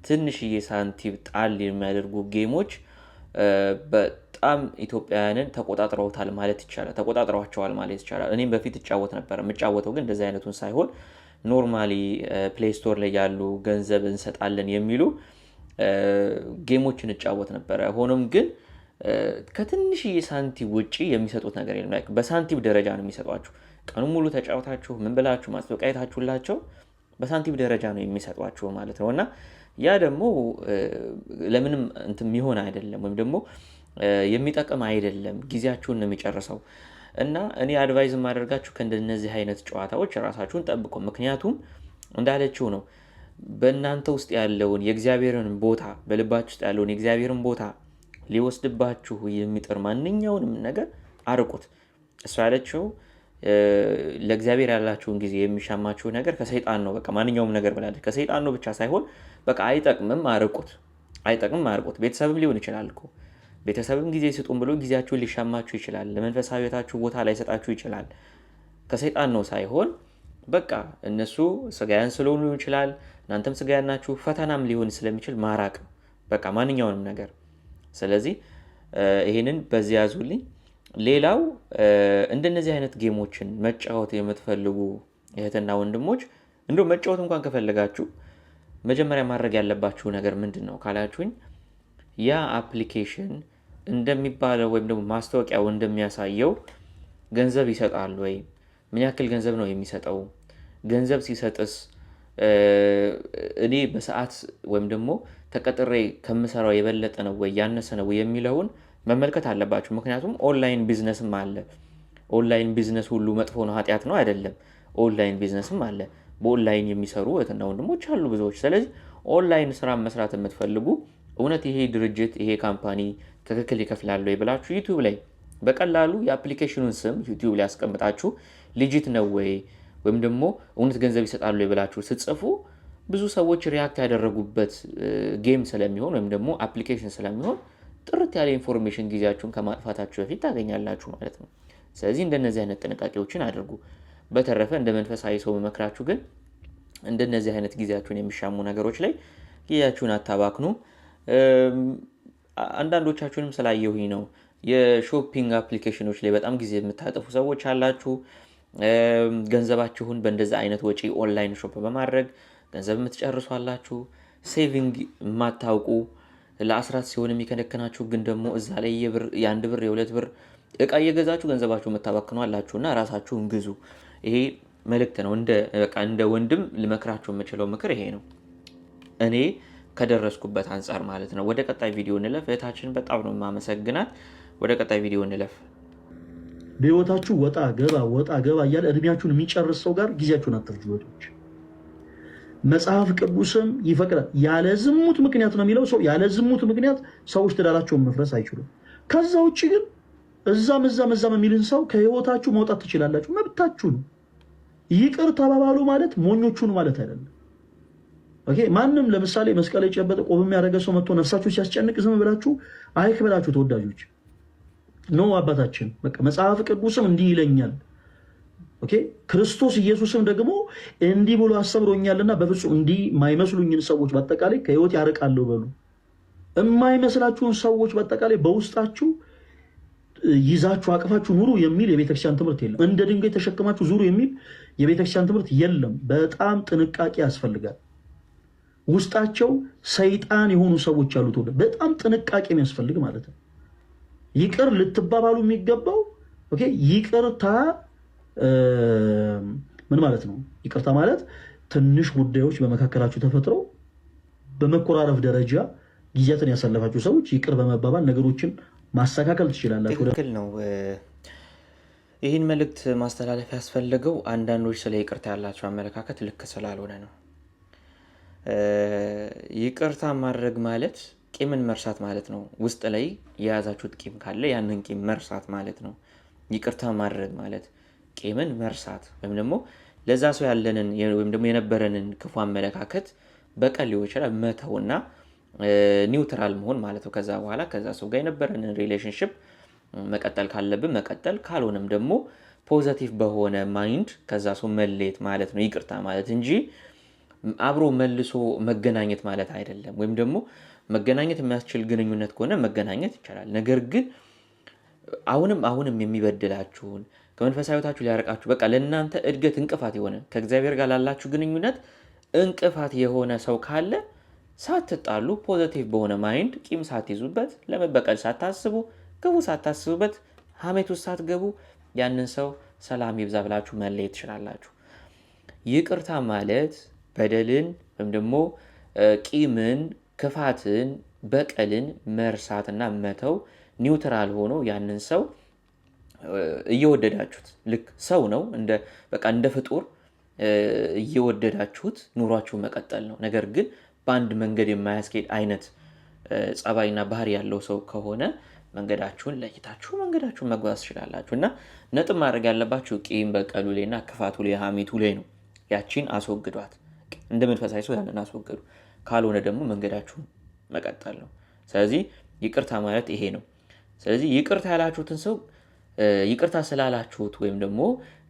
ትንሽዬ ሳንቲም ጣል የሚያደርጉ ጌሞች በጣም ኢትዮጵያውያንን ተቆጣጥረዋቸዋል ማለት ይቻላል። እኔም በፊት እጫወት ነበር። የምጫወተው ግን እንደዚህ አይነቱን ሳይሆን ኖርማሊ ፕሌይ ስቶር ላይ ያሉ ገንዘብ እንሰጣለን የሚሉ ጌሞችን እጫወት ነበረ። ሆኖም ግን ከትንሽዬ ሳንቲም ውጪ የሚሰጡት ነገር የለም። ላይክ በሳንቲም ደረጃ ነው የሚሰጧችሁ። ቀኑ ሙሉ ተጫውታችሁ ምን ብላችሁ ማስታወቂያ አይታችሁላቸው በሳንቲም ደረጃ ነው የሚሰጧችሁ ማለት ነው። እና ያ ደግሞ ለምንም እንትን የሚሆን አይደለም፣ ወይም ደግሞ የሚጠቅም አይደለም። ጊዜያችሁን ነው የሚጨርሰው። እና እኔ አድቫይዝ ማደርጋችሁ ከእንደነዚህ አይነት ጨዋታዎች ራሳችሁን ጠብቁ። ምክንያቱም እንዳለችው ነው በእናንተ ውስጥ ያለውን የእግዚአብሔርን ቦታ በልባችሁ ውስጥ ያለውን የእግዚአብሔርን ቦታ ሊወስድባችሁ የሚጥር ማንኛውንም ነገር አርቁት። እሷ ያለችው ለእግዚአብሔር ያላችሁን ጊዜ የሚሻማችሁ ነገር ከሰይጣን ነው። በቃ ማንኛውም ነገር ብላለች። ከሰይጣን ነው ብቻ ሳይሆን በቃ አይጠቅምም፣ አርቁት። አይጠቅምም፣ አርቁት። ቤተሰብም ሊሆን ይችላል እኮ ቤተሰብም ጊዜ ስጡን ብሎ ጊዜያችሁን ሊሻማችሁ ይችላል። ለመንፈሳዊ ሕይወታችሁ ቦታ ላይ ሰጣችሁ ይችላል። ከሰይጣን ነው ሳይሆን በቃ እነሱ ስጋያን ስለሆኑ ሊሆን ይችላል፣ እናንተም ስጋያን ናችሁ። ፈተናም ሊሆን ስለሚችል ማራቅ በቃ ማንኛውንም ነገር። ስለዚህ ይሄንን በዚህ ያዙልኝ። ሌላው እንደነዚህ አይነት ጌሞችን መጫወት የምትፈልጉ እህትና ወንድሞች እንደው መጫወት እንኳን ከፈለጋችሁ መጀመሪያ ማድረግ ያለባችሁ ነገር ምንድን ነው ካላችሁኝ፣ ያ አፕሊኬሽን እንደሚባለው ወይም ደግሞ ማስታወቂያው እንደሚያሳየው ገንዘብ ይሰጣል ወይ? ምን ያክል ገንዘብ ነው የሚሰጠው? ገንዘብ ሲሰጥስ እኔ በሰዓት ወይም ደግሞ ተቀጥሬ ከምሰራው የበለጠ ነው ወይ ያነሰ ነው ወይ የሚለውን መመልከት አለባችሁ። ምክንያቱም ኦንላይን ቢዝነስም አለ። ኦንላይን ቢዝነስ ሁሉ መጥፎ ነው ኃጢአት ነው አይደለም። ኦንላይን ቢዝነስም አለ። በኦንላይን የሚሰሩ እህትና ወንድሞች አሉ ብዙዎች። ስለዚህ ኦንላይን ስራ መስራት የምትፈልጉ እውነት ይሄ ድርጅት ይሄ ካምፓኒ ትክክል ይከፍላል ወይ ብላችሁ ዩቲዩብ ላይ በቀላሉ የአፕሊኬሽኑን ስም ዩቲዩብ ላይ ያስቀምጣችሁ ሊጂት ነው ወይ ወይም ደግሞ እውነት ገንዘብ ይሰጣሉ ወይ ብላችሁ ስትጽፉ ብዙ ሰዎች ሪያክት ያደረጉበት ጌም ስለሚሆን ወይም ደግሞ አፕሊኬሽን ስለሚሆን ጥርት ያለ ኢንፎርሜሽን ጊዜያችሁን ከማጥፋታችሁ በፊት ታገኛላችሁ ማለት ነው። ስለዚህ እንደነዚህ አይነት ጥንቃቄዎችን አድርጉ። በተረፈ እንደ መንፈሳዊ ሰው መመክራችሁ ግን እንደነዚህ አይነት ጊዜያችሁን የሚሻሙ ነገሮች ላይ ጊዜያችሁን አታባክኑ። አንዳንዶቻችሁንም ስላየሁኝ ነው የሾፒንግ አፕሊኬሽኖች ላይ በጣም ጊዜ የምታጠፉ ሰዎች አላችሁ። ገንዘባችሁን በእንደዚህ አይነት ወጪ ኦንላይን ሾፕ በማድረግ ገንዘብ የምትጨርሱ አላችሁ። ሴቪንግ የማታውቁ ለአስራት ሲሆን የሚከነክናችሁ ግን ደግሞ እዛ ላይ የአንድ ብር የሁለት ብር እቃ እየገዛችሁ ገንዘባችሁ የምታባክኑ አላችሁና ራሳችሁን ግዙ። ይሄ መልእክት ነው። እንደ ወንድም ልመክራችሁ የምችለው ምክር ይሄ ነው፣ እኔ ከደረስኩበት አንጻር ማለት ነው። ወደ ቀጣይ ቪዲዮ እንለፍ። እህታችን በጣም ነው የማመሰግናት። ወደ ቀጣይ ቪዲዮ እንለፍ። በህይወታችሁ ወጣ ገባ እያለ እድሜያችሁን የሚጨርስ ሰው ጋር ጊዜያችሁን አትፍጁ ወዳጆች። መጽሐፍ ቅዱስም ይፈቅዳል። ያለ ዝሙት ምክንያት ነው የሚለው ሰው ያለ ዝሙት ምክንያት ሰዎች ትዳራቸውን መፍረስ አይችሉም። ከዛ ውጭ ግን እዛም የሚልን ሰው ከህይወታችሁ መውጣት ትችላላችሁ፣ መብታችሁ ነው። ይቅር ተባባሉ ማለት ሞኞቹን ማለት አይደለም። ኦኬ። ማንም ለምሳሌ መስቀል የጨበጠ ቆብ የሚያደርገ ሰው መጥቶ ነፍሳችሁ ሲያስጨንቅ ዝም ብላችሁ አይክበላችሁ ተወዳጆች። ነው አባታችን በቃ መጽሐፍ ቅዱስም እንዲህ ይለኛል። ኦኬ። ክርስቶስ ኢየሱስም ደግሞ እንዲህ ብሎ አስተምሮኛልና በፍጹም እንዲህ የማይመስሉኝን ሰዎች በአጠቃላይ ከህይወት ያርቃለሁ በሉ። የማይመስላችሁን ሰዎች በአጠቃላይ በውስጣችሁ ይዛችሁ አቅፋችሁ ኑሩ የሚል የቤተክርስቲያን ትምህርት የለም። እንደ ድንጋይ ተሸክማችሁ ዙሩ የሚል የቤተክርስቲያን ትምህርት የለም። በጣም ጥንቃቄ ያስፈልጋል። ውስጣቸው ሰይጣን የሆኑ ሰዎች ያሉት በጣም ጥንቃቄ የሚያስፈልግ ማለት ነው። ይቅር ልትባባሉ የሚገባው ኦኬ። ይቅርታ ምን ማለት ነው? ይቅርታ ማለት ትንሽ ጉዳዮች በመካከላችሁ ተፈጥረው በመኮራረፍ ደረጃ ጊዜያትን ያሳለፋችሁ ሰዎች ይቅር በመባባል ነገሮችን ማስተካከል ትችላላችሁ። ትክክል ነው። ይህን መልእክት ማስተላለፍ ያስፈልገው አንዳንዶች ስለ ይቅርታ ያላቸው አመለካከት ልክ ስላልሆነ ነው። ይቅርታ ማድረግ ማለት ቂምን መርሳት ማለት ነው። ውስጥ ላይ የያዛችሁት ቂም ካለ ያንን ቂም መርሳት ማለት ነው። ይቅርታ ማድረግ ማለት ቂምን መርሳት ወይም ደግሞ ለዛ ሰው ያለንን ወይም ደግሞ የነበረንን ክፉ አመለካከት በቀል ሊሆን ይችላል መተውና ኒውትራል መሆን ማለት ነው። ከዛ በኋላ ከዛ ሰው ጋር የነበረንን ሪሌሽንሽፕ መቀጠል ካለብን መቀጠል፣ ካልሆነም ደግሞ ፖዚቲቭ በሆነ ማይንድ ከዛ ሰው መለየት ማለት ነው ይቅርታ ማለት እንጂ አብሮ መልሶ መገናኘት ማለት አይደለም። ወይም ደግሞ መገናኘት የሚያስችል ግንኙነት ከሆነ መገናኘት ይቻላል። ነገር ግን አሁንም የሚበድላችሁን ከመንፈሳዊ ሕይወታችሁ ሊያርቃችሁ በቃ ለእናንተ እድገት እንቅፋት የሆነ ከእግዚአብሔር ጋር ላላችሁ ግንኙነት እንቅፋት የሆነ ሰው ካለ ሳትጣሉ ፖዚቲቭ በሆነ ማይንድ ቂም ሳትይዙበት ለመበቀል ሳታስቡ ግቡ ሳታስቡበት ሐሜት ውስጥ ሳትገቡ ያንን ሰው ሰላም ይብዛ ብላችሁ መለየት ትችላላችሁ። ይቅርታ ማለት በደልን ወይም ደግሞ ቂምን፣ ክፋትን፣ በቀልን መርሳትና መተው ኒውትራል ሆኖ ያንን ሰው እየወደዳችሁት ልክ ሰው ነው እንደ ፍጡር እየወደዳችሁት ኑሯችሁ መቀጠል ነው። ነገር ግን በአንድ መንገድ የማያስኬድ አይነት ጸባይና ባህሪ ያለው ሰው ከሆነ መንገዳችሁን ለይታችሁ መንገዳችሁን መጓዝ ትችላላችሁ። እና ነጥብ ማድረግ ያለባችሁ ቂም በቀሉ ላይና ክፋቱ ላይ ሐሜቱ ላይ ነው። ያቺን አስወግዷት። እንደ መንፈሳዊ ሰው ያንን አስወግዱ። ካልሆነ ደግሞ መንገዳችሁን መቀጠል ነው። ስለዚህ ይቅርታ ማለት ይሄ ነው። ስለዚህ ይቅርታ ያላችሁትን ሰው ይቅርታ ስላላችሁት ወይም ደግሞ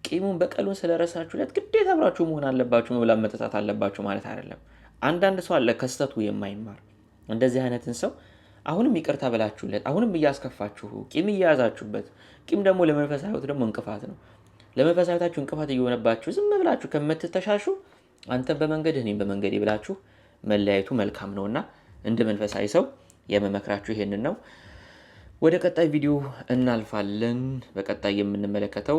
ቂሙን በቀሉን ስለረሳችሁለት ግዴታ አብራችሁ መሆን አለባችሁ፣ መብላት መጠጣት አለባችሁ ማለት አይደለም። አንዳንድ ሰው አለ ከስተቱ የማይማር። እንደዚህ አይነትን ሰው አሁንም ይቅርታ ብላችሁለት አሁንም እያስከፋችሁ ቂም እያያዛችሁበት፣ ቂም ደግሞ ለመንፈሳዊ ሕይወት ደግሞ እንቅፋት ነው። ለመንፈሳዊ ሕይወታችሁ እንቅፋት እየሆነባችሁ ዝም ብላችሁ ከምትተሻሹ አንተ በመንገድ እኔም በመንገድ ብላችሁ መለያየቱ መልካም ነውና እንደ መንፈሳዊ ሰው የመመክራችሁ ይሄንን ነው። ወደ ቀጣይ ቪዲዮ እናልፋለን። በቀጣይ የምንመለከተው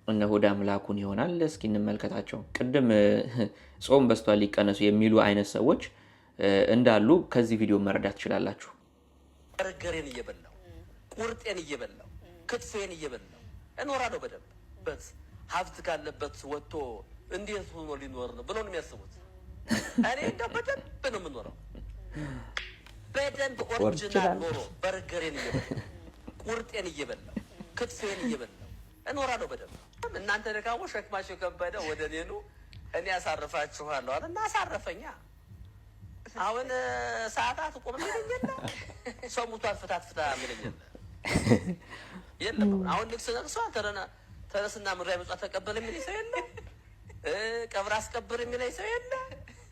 እነ ሆድ አምላኩን ይሆናል። እስኪ እንመልከታቸው። ቅድም ጾም በስቷል ሊቀነሱ የሚሉ አይነት ሰዎች እንዳሉ ከዚህ ቪዲዮ መረዳት ትችላላችሁ። በርገሬን እየበላው ቁርጤን እየበላው ክትፌን እየበላው እኖራለሁ በደንብ በት ሀብት ካለበት ወጥቶ እንዴት ሆኖ ሊኖር ነው ብለው ነው የሚያስቡት። እኔ እንደው በደንብ ነው የምኖረው፣ በደንብ ኦሪጂናል ኖሮ በርገሬን እየበላው ቁርጤን እየበላው ክትፌን እየበላው እኖራለሁ በደንብ። እናንተ ደካሞ ሸክማችሁ ከበደ ወደ እኔ ኑ እኔ አሳርፋችኋለሁ አለ እና አሳረፈኛ። አሁን ሰዓታት ቆም የሚለኝ ሰው ሙቷል ፍታት ፍታ የሚለኝ የለም። አሁን ንግስ ነቅሷል ተረስና ምድራዊ ምጽዋት ተቀበል የሚለኝ ሰው የለ፣ ቀብር አስቀብር የሚለኝ ሰው የለ።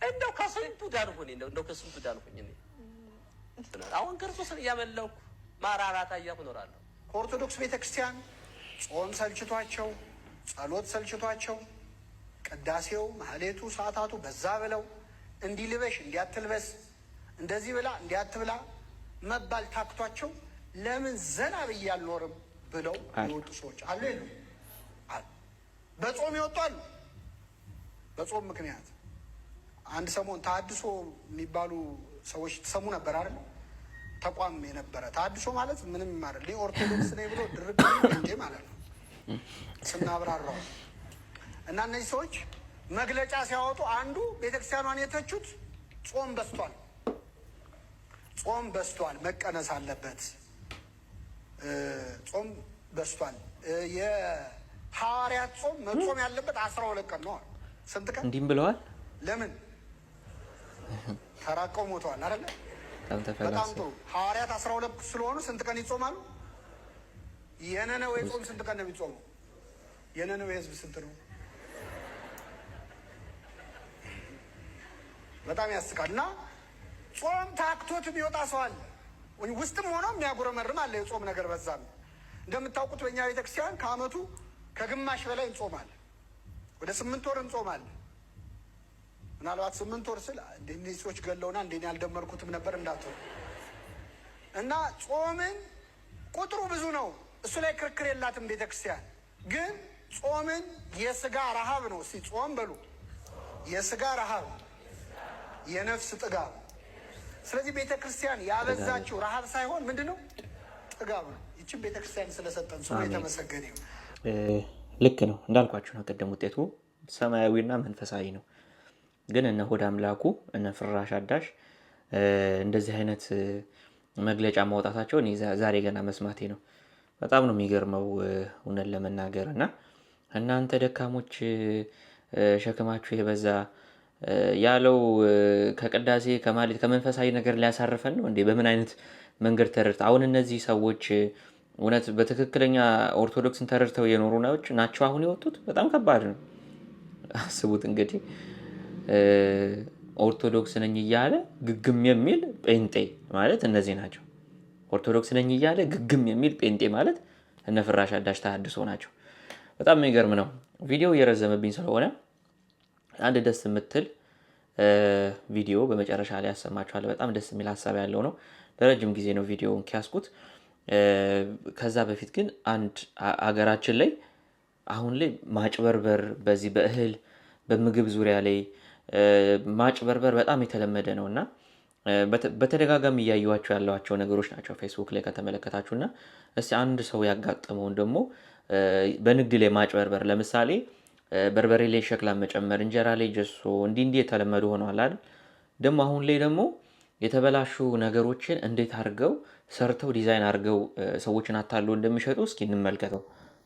እንደው ከስንቱ ዳንሁኝ እንደው ከስንቱ ዳንሁኝ። አሁን ክርስቶስን እያመለኩ ማራራታ እያልኩ እኖራለሁ። ከኦርቶዶክስ ቤተክርስቲያን ጾም ሰልችቷቸው፣ ጸሎት ሰልችቷቸው፣ ቅዳሴው ማህሌቱ ሰዓታቱ በዛ ብለው እንዲህ ልበሽ እንዲያትልበስ እንደዚህ ብላ እንዲያትብላ መባል ታክቷቸው ለምን ዘና ብዬ አልኖርም ብለው የወጡ ሰዎች አሉ። የሉ በጾም ይወጣሉ። በጾም ምክንያት አንድ ሰሞን ተሐድሶ የሚባሉ ሰዎች ትሰሙ ነበር አይደል? ተቋም የነበረ ተሐድሶ ማለት ምንም ማለት ኦርቶዶክስ ነኝ ብሎ ድርግ እንዴ ማለት ነው ስናብራራው። እና እነዚህ ሰዎች መግለጫ ሲያወጡ አንዱ ቤተክርስቲያኗን የተቹት ጾም በስቷል፣ ጾም በስቷል፣ መቀነስ አለበት፣ ጾም በስቷል። የሐዋርያት ጾም መጾም ያለበት 12 ቀን ነው። ስንት ቀን እንዲህም ብለዋል። ለምን ተራቀው ሞተዋል አይደለ? በጣም ጥሩ። ሐዋርያት 12 ስለሆኑ ስንት ቀን ይጾማሉ? የነነዌ ጾም ስንት ቀን ነው የሚጾመው? የነነዌ ህዝብ ስንት ነው? በጣም ያስቃል። እና ጾም ታክቶት የሚወጣ ሰው አለ፣ ውስጥም ሆኖ የሚያጉረመርም አለ። የጾም ነገር በዛ ነው። እንደምታውቁት በእኛ ቤተክርስቲያን ከአመቱ ከግማሽ በላይ እንጾማለን። ወደ 8 ወር እንጾማለን። ምናልባት 8 ወር ስል እነዚህ ሰዎች ገለውና እንደኔ ያልደመርኩትም ነበር እንዳትሆን። እና ጾምን ቁጥሩ ብዙ ነው፣ እሱ ላይ ክርክር የላትም ቤተክርስቲያን። ግን ጾምን የስጋ ረሃብ ነው። እስቲ ጾም በሉ። የስጋ ረሃብ፣ የነፍስ ጥጋብ። ስለዚህ ቤተክርስቲያን ያበዛችው ረሃብ ሳይሆን ምንድነው? ጥጋብ ነው። ይህችን ቤተክርስቲያን ስለሰጠን ስሙ የተመሰገነ ይሁን። ልክ ነው እንዳልኳችሁ ነው። ቅድም ውጤቱ ሰማያዊና መንፈሳዊ ነው። ግን እነ ሆድ አምላኩ እነ ፍራሽ አዳሽ እንደዚህ አይነት መግለጫ ማውጣታቸው እኔ ዛሬ ገና መስማቴ ነው። በጣም ነው የሚገርመው እውነት ለመናገር። እና እናንተ ደካሞች ሸክማችሁ የበዛ ያለው ከቅዳሴ ከማለት ከመንፈሳዊ ነገር ሊያሳርፈን ነው እንዴ? በምን አይነት መንገድ ተረድተው አሁን እነዚህ ሰዎች እውነት በትክክለኛ ኦርቶዶክስን ተረድተው የኖሩ ናቸው አሁን የወጡት? በጣም ከባድ ነው። አስቡት እንግዲህ ኦርቶዶክስ ነኝ እያለ ግግም የሚል ጴንጤ ማለት እነዚህ ናቸው። ኦርቶዶክስ ነኝ እያለ ግግም የሚል ጴንጤ ማለት እነ ፍራሽ አዳሽ ተሐድሶ ናቸው። በጣም የሚገርም ነው። ቪዲዮ እየረዘመብኝ ስለሆነ አንድ ደስ የምትል ቪዲዮ በመጨረሻ ላይ ያሰማችኋለሁ። በጣም ደስ የሚል ሐሳብ ያለው ነው። ለረጅም ጊዜ ነው ቪዲዮውን kiasኩት። ከዛ በፊት ግን አንድ አገራችን ላይ አሁን ላይ ማጭበርበር በዚህ በእህል በምግብ ዙሪያ ላይ ማጭበርበር በጣም የተለመደ ነውና በተደጋጋሚ ያያዩዋቸው ያሏቸው ነገሮች ናቸው ፌስቡክ ላይ ከተመለከታችሁና እስቲ አንድ ሰው ያጋጠመውን ደግሞ በንግድ ላይ ማጭበርበር ለምሳሌ በርበሬ ላይ ሸክላ መጨመር እንጀራ ላይ ጀሶ እንዲህ የተለመዱ ሆነዋል አይደል? ደግሞ አሁን ላይ ደግሞ የተበላሹ ነገሮችን እንዴት አድርገው ሰርተው ዲዛይን አድርገው ሰዎችን አታለው እንደሚሸጡ እስኪ እንመልከተው።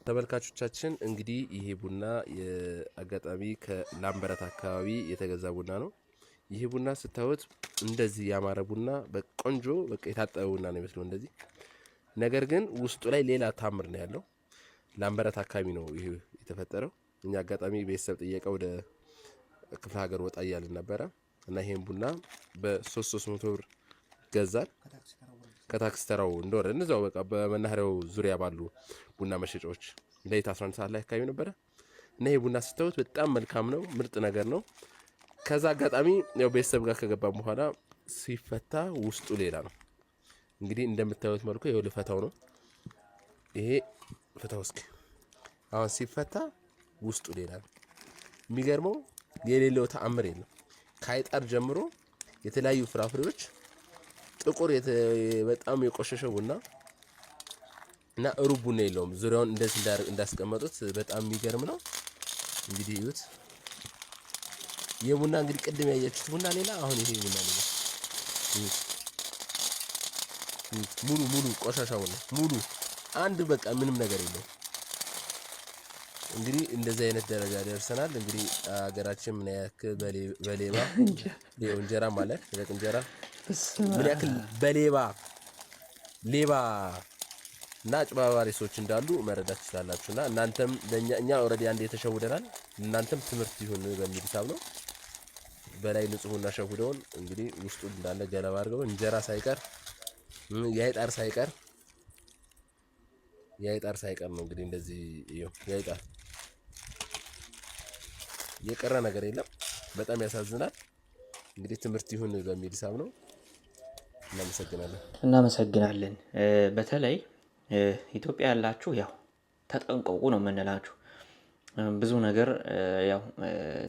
ተመልካቾቻችን እንግዲህ ይሄ ቡና የአጋጣሚ ከላምበረት አካባቢ የተገዛ ቡና ነው። ይሄ ቡና ስታዩት እንደዚህ ያማረ ቡና በቆንጆ በቃ የታጠበ ቡና ነው የሚመስለው እንደዚህ። ነገር ግን ውስጡ ላይ ሌላ ታምር ነው ያለው። ላምበረት አካባቢ ነው ይሄ የተፈጠረው። እኛ አጋጣሚ ቤተሰብ ጥየቃ ወደ ክፍለ ሀገር ወጣ እያልን ነበረ እና ይሄን ቡና በ300 ብር ገዛን። ከታክስ ተራው እንደወረደ እዛው በቃ በመናኸሪያው ዙሪያ ባሉ ቡና መሸጫዎች ለይት 11 ሰዓት ላይ አካባቢ ነበረ እና ይሄ ቡና ስታዩት በጣም መልካም ነው፣ ምርጥ ነገር ነው። ከዛ አጋጣሚ ያው ቤተሰብ ጋር ከገባን በኋላ ሲፈታ ውስጡ ሌላ ነው። እንግዲህ እንደምታዩት መልኩ ይሄው ልፈታው ነው። ይሄ ፈታው እስኪ አሁን ሲፈታ ውስጡ ሌላ ነው። የሚገርመው የሌለው ተአምር የለም። ካይጣር ጀምሮ የተለያዩ ፍራፍሬዎች ጥቁር በጣም የቆሸሸ ቡና እና ሩብ ቡና የለውም። ዙሪያውን እንደዚህ እንዳስቀመጡት በጣም የሚገርም ነው። እንግዲህ እዩት። የቡና እንግዲህ ቅድም ያያችሁት ቡና ሌላ፣ አሁን ይሄ ቡና ሌላ። ሙሉ ቆሻሻ ቡና ሙሉ አንድ በቃ ምንም ነገር የለውም። እንግዲህ እንደዚህ አይነት ደረጃ ደርሰናል። እንግዲህ ሀገራችን ምን ያክል በሌባ እንጀራ ማለት እንጀራ ምን ያክል በሌባ እና አጭበርባሪ ሰዎች እንዳሉ መረዳት ትችላላችሁና እናንተም እኛ ኦልሬዲ አንድ የተሸውደናል፣ እናንተም ትምህርት ይሁን በሚል ሂሳብ ነው። በላይ ንጹህና ሸውደውን እንግዲህ ውስጡ እንዳለ ገለባ አድርገው እንጀራ ሳይቀር ያይጣር ሳይቀር ነው እንግዲህ እንደዚህ ያይጣር የቀረ ነገር የለም። በጣም ያሳዝናል። እንግዲህ ትምህርት ይሁን በሚል ሂሳብ ነው። እናመሰግናለን። በተለይ ኢትዮጵያ ያላችሁ ያው ተጠንቀቁ ነው የምንላችሁ። ብዙ ነገር ያው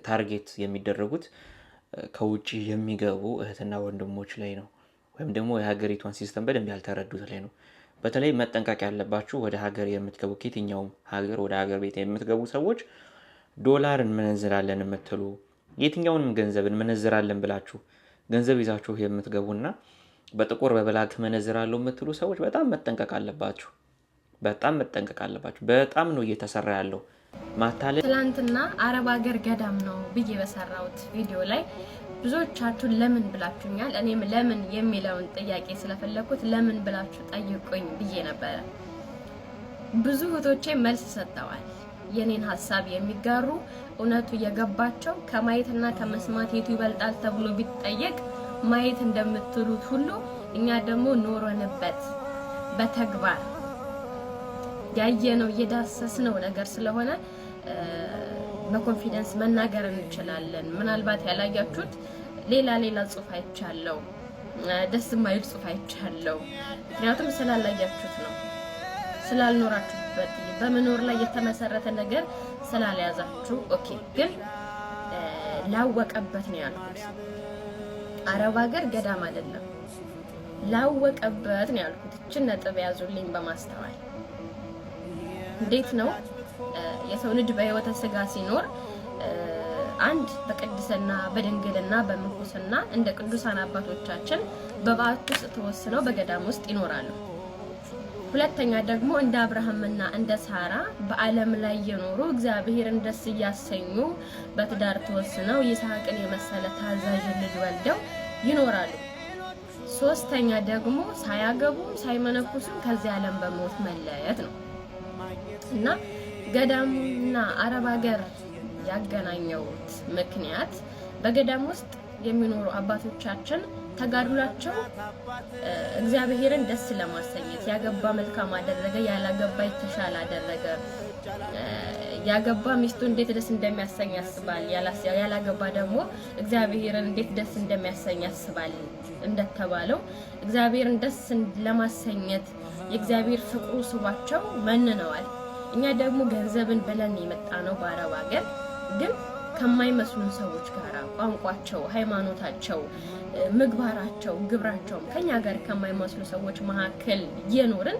ታርጌት የሚደረጉት ከውጪ የሚገቡ እህትና ወንድሞች ላይ ነው፣ ወይም ደግሞ የሀገሪቷን ሲስተም በደንብ ያልተረዱት ላይ ነው። በተለይ መጠንቀቅ ያለባችሁ ወደ ሀገር የምትገቡ ከየትኛውም ሀገር ወደ ሀገር ቤት የምትገቡ ሰዎች ዶላር እንመነዝራለን የምትሉ የትኛውንም ገንዘብ እንመነዝራለን ብላችሁ ገንዘብ ይዛችሁ የምትገቡና በጥቁር በብላክ መነዝራለሁ የምትሉ ሰዎች በጣም መጠንቀቅ አለባችሁ። በጣም ነው እየተሰራ ያለው ማታለል። ትላንትና አረብ ሀገር ገዳም ነው ብዬ በሰራሁት ቪዲዮ ላይ ብዙዎቻችሁ ለምን ብላችሁኛል። እኔም ለምን የሚለውን ጥያቄ ስለፈለኩት ለምን ብላችሁ ጠይቁኝ ብዬ ነበረ። ብዙ እህቶቼ መልስ ሰጥተዋል። የኔን ሐሳብ የሚጋሩ እውነቱ የገባቸው ከማየትና ከመስማት የቱ ይበልጣል ተብሎ ቢጠየቅ ማየት እንደምትሉት ሁሉ እኛ ደግሞ ኖረንበት በተግባር ያየነው የዳሰስነው ነገር ስለሆነ በኮንፊደንስ መናገር እንችላለን። ምናልባት ያላያችሁት ሌላ ጽሑፍ አይቻለሁ፣ ደስ የማይል ጽሑፍ አይቻለሁ። ምክንያቱም ስላላያችሁት ነው፣ ስላልኖራችሁበት በመኖር ላይ የተመሰረተ ነገር ስላልያዛችሁ። ኦኬ ግን ላወቀበት ነው ያልኩት። አረብ ሀገር ገዳም አይደለም፣ ላወቀበት ነው ያልኩት። እችን ነጥብ ያዙልኝ በማስተዋል። እንዴት ነው የሰው ልጅ በህይወተ ስጋ ሲኖር አንድ በቅድስና በድንግልና በምንኩስና እንደ ቅዱሳን አባቶቻችን በበዓት ውስጥ ተወስነው በገዳም ውስጥ ይኖራሉ። ሁለተኛ ደግሞ እንደ አብርሃምና እንደ ሳራ በዓለም ላይ የኖሩ እግዚአብሔርን ደስ እያሰኙ በትዳር ተወስነው ይስሐቅን የመሰለ ታዛዥ ልጅ ወልደው ይኖራሉ። ሶስተኛ ደግሞ ሳያገቡም ሳይመነኩሱም ከዚህ ዓለም በሞት መለየት ነው እና ገዳምና አረብ ሀገር ያገናኘውት ምክንያት በገዳም ውስጥ የሚኖሩ አባቶቻችን ተጋድሏቸው እግዚአብሔርን ደስ ለማሰኘት ያገባ መልካም አደረገ፣ ያላገባ የተሻለ አደረገ። ያገባ ሚስቱ እንዴት ደስ እንደሚያሰኝ ያስባል፣ ያላገባ ደግሞ እግዚአብሔርን እንዴት ደስ እንደሚያሰኝ ያስባል እንደተባለው እግዚአብሔርን ደስ ለማሰኘት የእግዚአብሔር ፍቅሩ ስቧቸው መንነዋል። እኛ ደግሞ ገንዘብን ብለን የመጣ ነው በአረብ ሀገር ግን ከማይመስሉን ሰዎች ጋር ቋንቋቸው፣ ሃይማኖታቸው፣ ምግባራቸው፣ ግብራቸው ከኛ ጋር ከማይመስሉ ሰዎች መካከል እየኖርን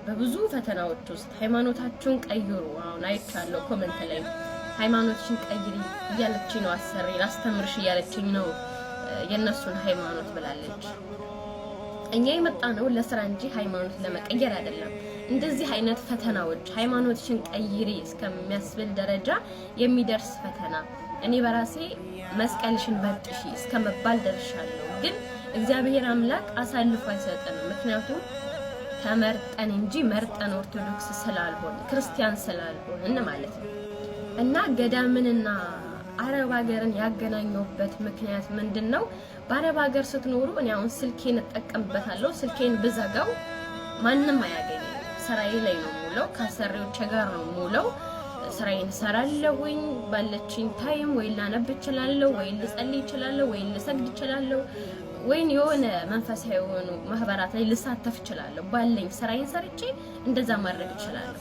በብዙ ፈተናዎች ውስጥ ሃይማኖታችሁን ቀይሩ። አሁን አይቻለሁ ኮሜንት ላይ ሃይማኖትሽን ቀይሪ እያለችኝ ነው፣ አሰሪ ላስተምርሽ እያለችኝ ነው የነሱን ሃይማኖት ብላለች። እኛ የመጣ ነው ለስራ እንጂ ሃይማኖት ለመቀየር አይደለም። እንደዚህ አይነት ፈተናዎች ሃይማኖትሽን ቀይሪ እስከሚያስብል ደረጃ የሚደርስ ፈተና እኔ በራሴ መስቀልሽን በጥሺ እስከመባል ደርሻለሁ። ግን እግዚአብሔር አምላክ አሳልፎ አይሰጠንም። ምክንያቱም ተመርጠን እንጂ መርጠን ኦርቶዶክስ ስላልሆን ክርስቲያን ስላልሆን ማለት ነው። እና ገዳምንና አረብ ሀገርን ያገናኘውበት ምክንያት ምንድነው? በአረብ ሀገር ስትኖሩ እኔ አሁን ስልኬን እጠቀምበታለሁ። ስልኬን ብዘጋው ማንም አያገኝም። ስራዬ ላይ ነው ሙለው፣ ከሰሪዎች ጋር ነው ሙለው። ስራዬን ሰራለሁኝ ባለችኝ ታይም ወይ ላነብ እችላለሁ፣ ወይ ልጸልይ እችላለሁ፣ ወይ ልሰግድ እችላለሁ፣ ወይ የሆነ መንፈሳዊ የሆኑ ማህበራት ላይ ልሳተፍ እችላለሁ። ባለኝ ስራዬን ሰርቼ እንደዛ ማድረግ እችላለሁ።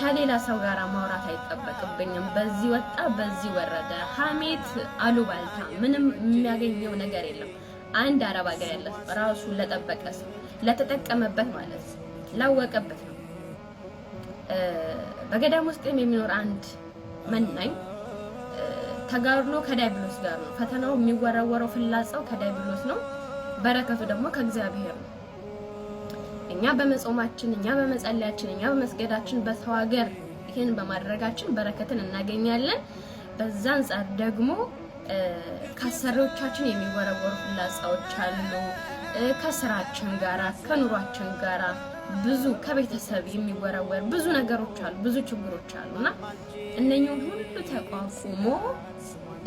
ከሌላ ሰው ጋር ማውራት አይጠበቅብኝም። በዚህ ወጣ በዚህ ወረደ፣ ሀሜት፣ አሉባልታ ምንም የሚያገኘው ነገር የለም። አንድ አረብ ሀገር ያለ ራሱ ለጠበቀ ሰው ለተጠቀመበት ማለት ላወቀበት ነው። በገዳም ውስጥ የሚኖር አንድ መናኝ ተጋድሎ ከዳይብሎስ ጋር ነው። ፈተናው የሚወረወረው ፍላጻው ከዳይብሎስ ነው፣ በረከቱ ደግሞ ከእግዚአብሔር ነው። እኛ በመጾማችን፣ እኛ በመጸለያችን፣ እኛ በመስገዳችን በሰው ሀገር ይሄን በማድረጋችን በረከትን እናገኛለን። በዛ አንጻር ደግሞ ከአሰሪዎቻችን የሚወረወሩ ፍላጻዎች አሉ። ከስራችን ጋራ ከኑሯችን ጋራ ብዙ ከቤተሰብ የሚወረወር ብዙ ነገሮች አሉ፣ ብዙ ችግሮች አሉና እነኚህን ሁሉ ተቋቁሞ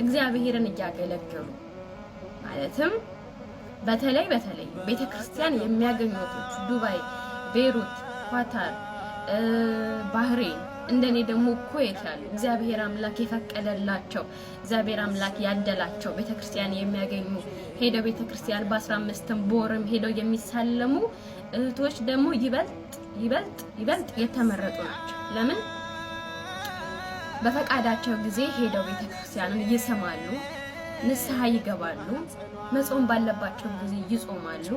እግዚአብሔርን እያገለገሉ ማለትም በተለይ ቤተክርስቲያን የሚያገኙት ዱባይ፣ ቤሩት፣ ኳታር፣ ባህሬን እንደኔ ደግሞ ኩዌት ያሉ እግዚአብሔር አምላክ የፈቀደላቸው እግዚአብሔር አምላክ ያደላቸው ቤተክርስቲያን የሚያገኙ ሄደው ቤተክርስቲያን በ15ም በወርም ሄደው የሚሳለሙ እህቶች ደግሞ ይበልጥ የተመረጡ ናቸው። ለምን? በፈቃዳቸው ጊዜ ሄደው ቤተክርስቲያንን ይሰማሉ፣ ንስሐ ይገባሉ፣ መጾም ባለባቸው ጊዜ ይጾማሉ።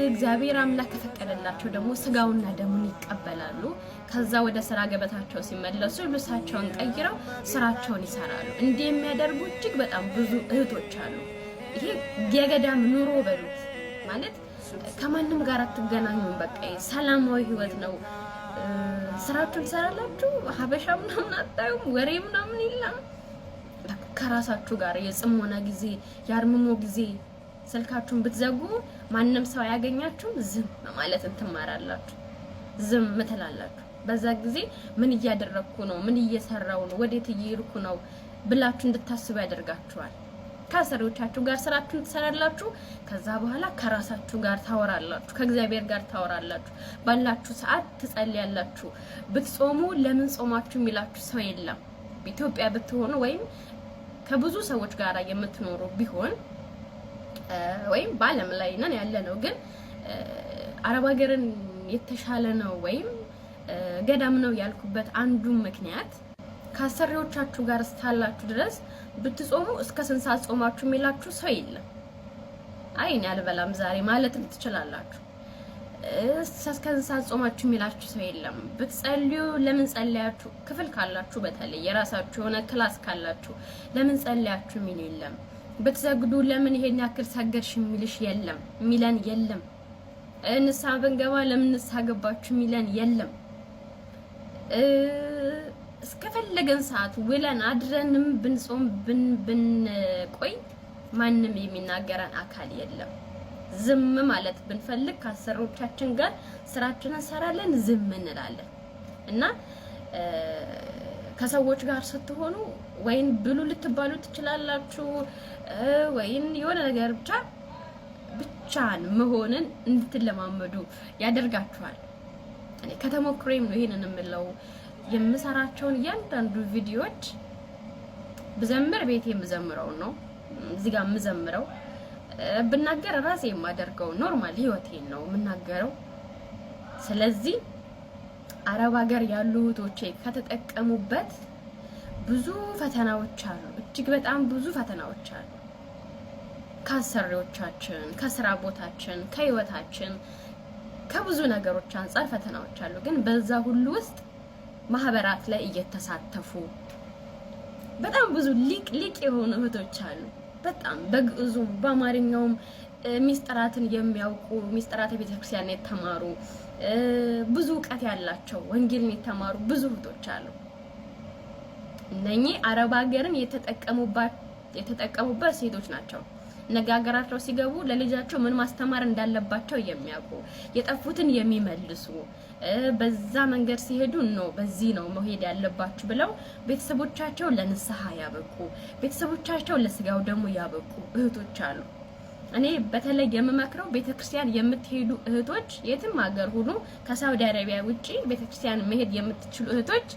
እግዚአብሔር አምላክ ከፈቀደላቸው ደግሞ ስጋውና ደሙን ይቀበላሉ። ከዛ ወደ ስራ ገበታቸው ሲመለሱ ልብሳቸውን ቀይረው ስራቸውን ይሰራሉ። እንዲህ የሚያደርጉ እጅግ በጣም ብዙ እህቶች አሉ። ይሄ የገዳም ኑሮ በሉት ማለት ከማንም ጋር አትገናኙም። በቃ ሰላማዊ ህይወት ነው። ስራችሁን ትሰራላችሁ። ሀበሻ ምናምን አታዩም። ወሬ ምናምን የለም። ከራሳችሁ ጋር የጽሞና ጊዜ፣ የአርምሞ ጊዜ ስልካችሁን ብትዘጉ ማንም ሰው ያገኛችሁ ዝም ማለት ትማራላችሁ። ዝም ትላላችሁ። በዛ ጊዜ ምን እያደረኩ ነው? ምን እየሰራው ነው? ወዴት እየሄድኩ ነው ብላችሁ እንድታስቡ ያደርጋችኋል። ከአሰሪዎቻችሁ ጋር ስራችሁን ትሰራላችሁ። ከዛ በኋላ ከራሳችሁ ጋር ታወራላችሁ፣ ከእግዚአብሔር ጋር ታወራላችሁ። ባላችሁ ሰዓት ትጸልያላችሁ። ብትጾሙ ለምን ጾማችሁ የሚላችሁ ሰው የለም። ኢትዮጵያ ብትሆኑ ወይም ከብዙ ሰዎች ጋር የምትኖሩ ቢሆን ወይም በዓለም ላይ ነን ያለ ነው። ግን አረብ ሀገርን የተሻለ ነው ወይም ገዳም ነው ያልኩበት አንዱ ምክንያት ከአሰሪዎቻችሁ ጋር እስካላችሁ ድረስ ብትጾሙ እስከ ስንት ሰዓት ጾማችሁ የሚላችሁ ሰው የለም። አይ እኔ አልበላም ዛሬ ማለትም ትችላላችሁ። እስከ ስንት ሰዓት ጾማችሁ የሚላችሁ ሰው የለም። ብትጸልዩ ለምን ጸልያችሁ፣ ክፍል ካላችሁ በተለይ የራሳችሁ የሆነ ክላስ ካላችሁ ለምን ጸልያችሁ የሚል የለም። ብትሰግዱ ለምን ይሄን ያክል ሰገድሽ የሚልሽ የለም፣ የሚለን የለም። ንስሐ ብንገባ ለምን ንስሐ ገባችሁ የሚለን የለም። እስከፈለገን ሰዓት ውለን አድረንም ብንጾም ብንቆይ ማንም የሚናገረን አካል የለም። ዝም ማለት ብንፈልግ ከአሰሪዎቻችን ጋር ስራችንን እንሰራለን፣ ዝም እንላለን። እና ከሰዎች ጋር ስትሆኑ ወይን ብሉ ልትባሉ ትችላላችሁ፣ ወይን የሆነ ነገር ብቻ ብቻን መሆንን እንድትለማመዱ ያደርጋችኋል። እኔ ከተሞክሮም ነው ይሄንን የምለው። የምሰራቸውን እያንዳንዱ ቪዲዮዎች ብዘምር ቤቴ የምዘምረው ነው እዚህ ጋር የምዘምረው ብናገር ራሴ የማደርገው ኖርማል ህይወቴን ነው የምናገረው። ስለዚህ አረብ ሀገር ያሉ እህቶቼ ከተጠቀሙበት ብዙ ፈተናዎች አሉ፣ እጅግ በጣም ብዙ ፈተናዎች አሉ። ከአሰሪዎቻችን፣ ከስራ ቦታችን፣ ከህይወታችን፣ ከብዙ ነገሮች አንፃር ፈተናዎች አሉ። ግን በዛ ሁሉ ውስጥ ማህበራት ላይ እየተሳተፉ በጣም ብዙ ሊቅ የሆኑ እህቶች አሉ። በጣም በግዕዙም በአማርኛውም ሚስጥራትን የሚያውቁ ሚስጥራተ ቤተክርስቲያን የተማሩ ብዙ እውቀት ያላቸው ወንጌልን የተማሩ ብዙ እህቶች አሉ። እነኚህ አረብ ሀገርን የተጠቀሙበት ሴቶች ናቸው። ነገ ሀገራቸው ሲገቡ ለልጃቸው ምን ማስተማር እንዳለባቸው የሚያውቁ የጠፉትን የሚመልሱ በዛ መንገድ ሲሄዱ ነው በዚህ ነው መሄድ ያለባችሁ ብለው ቤተሰቦቻቸው ለንስሐ ያበቁ ቤተሰቦቻቸው ለስጋው ደግሞ ያበቁ እህቶች አሉ። እኔ በተለይ የምመክረው ቤተክርስቲያን የምትሄዱ እህቶች የትም ሀገር ሁሉ ከሳውዲ አረቢያ ውጪ ቤተክርስቲያን መሄድ የምትችሉ እህቶች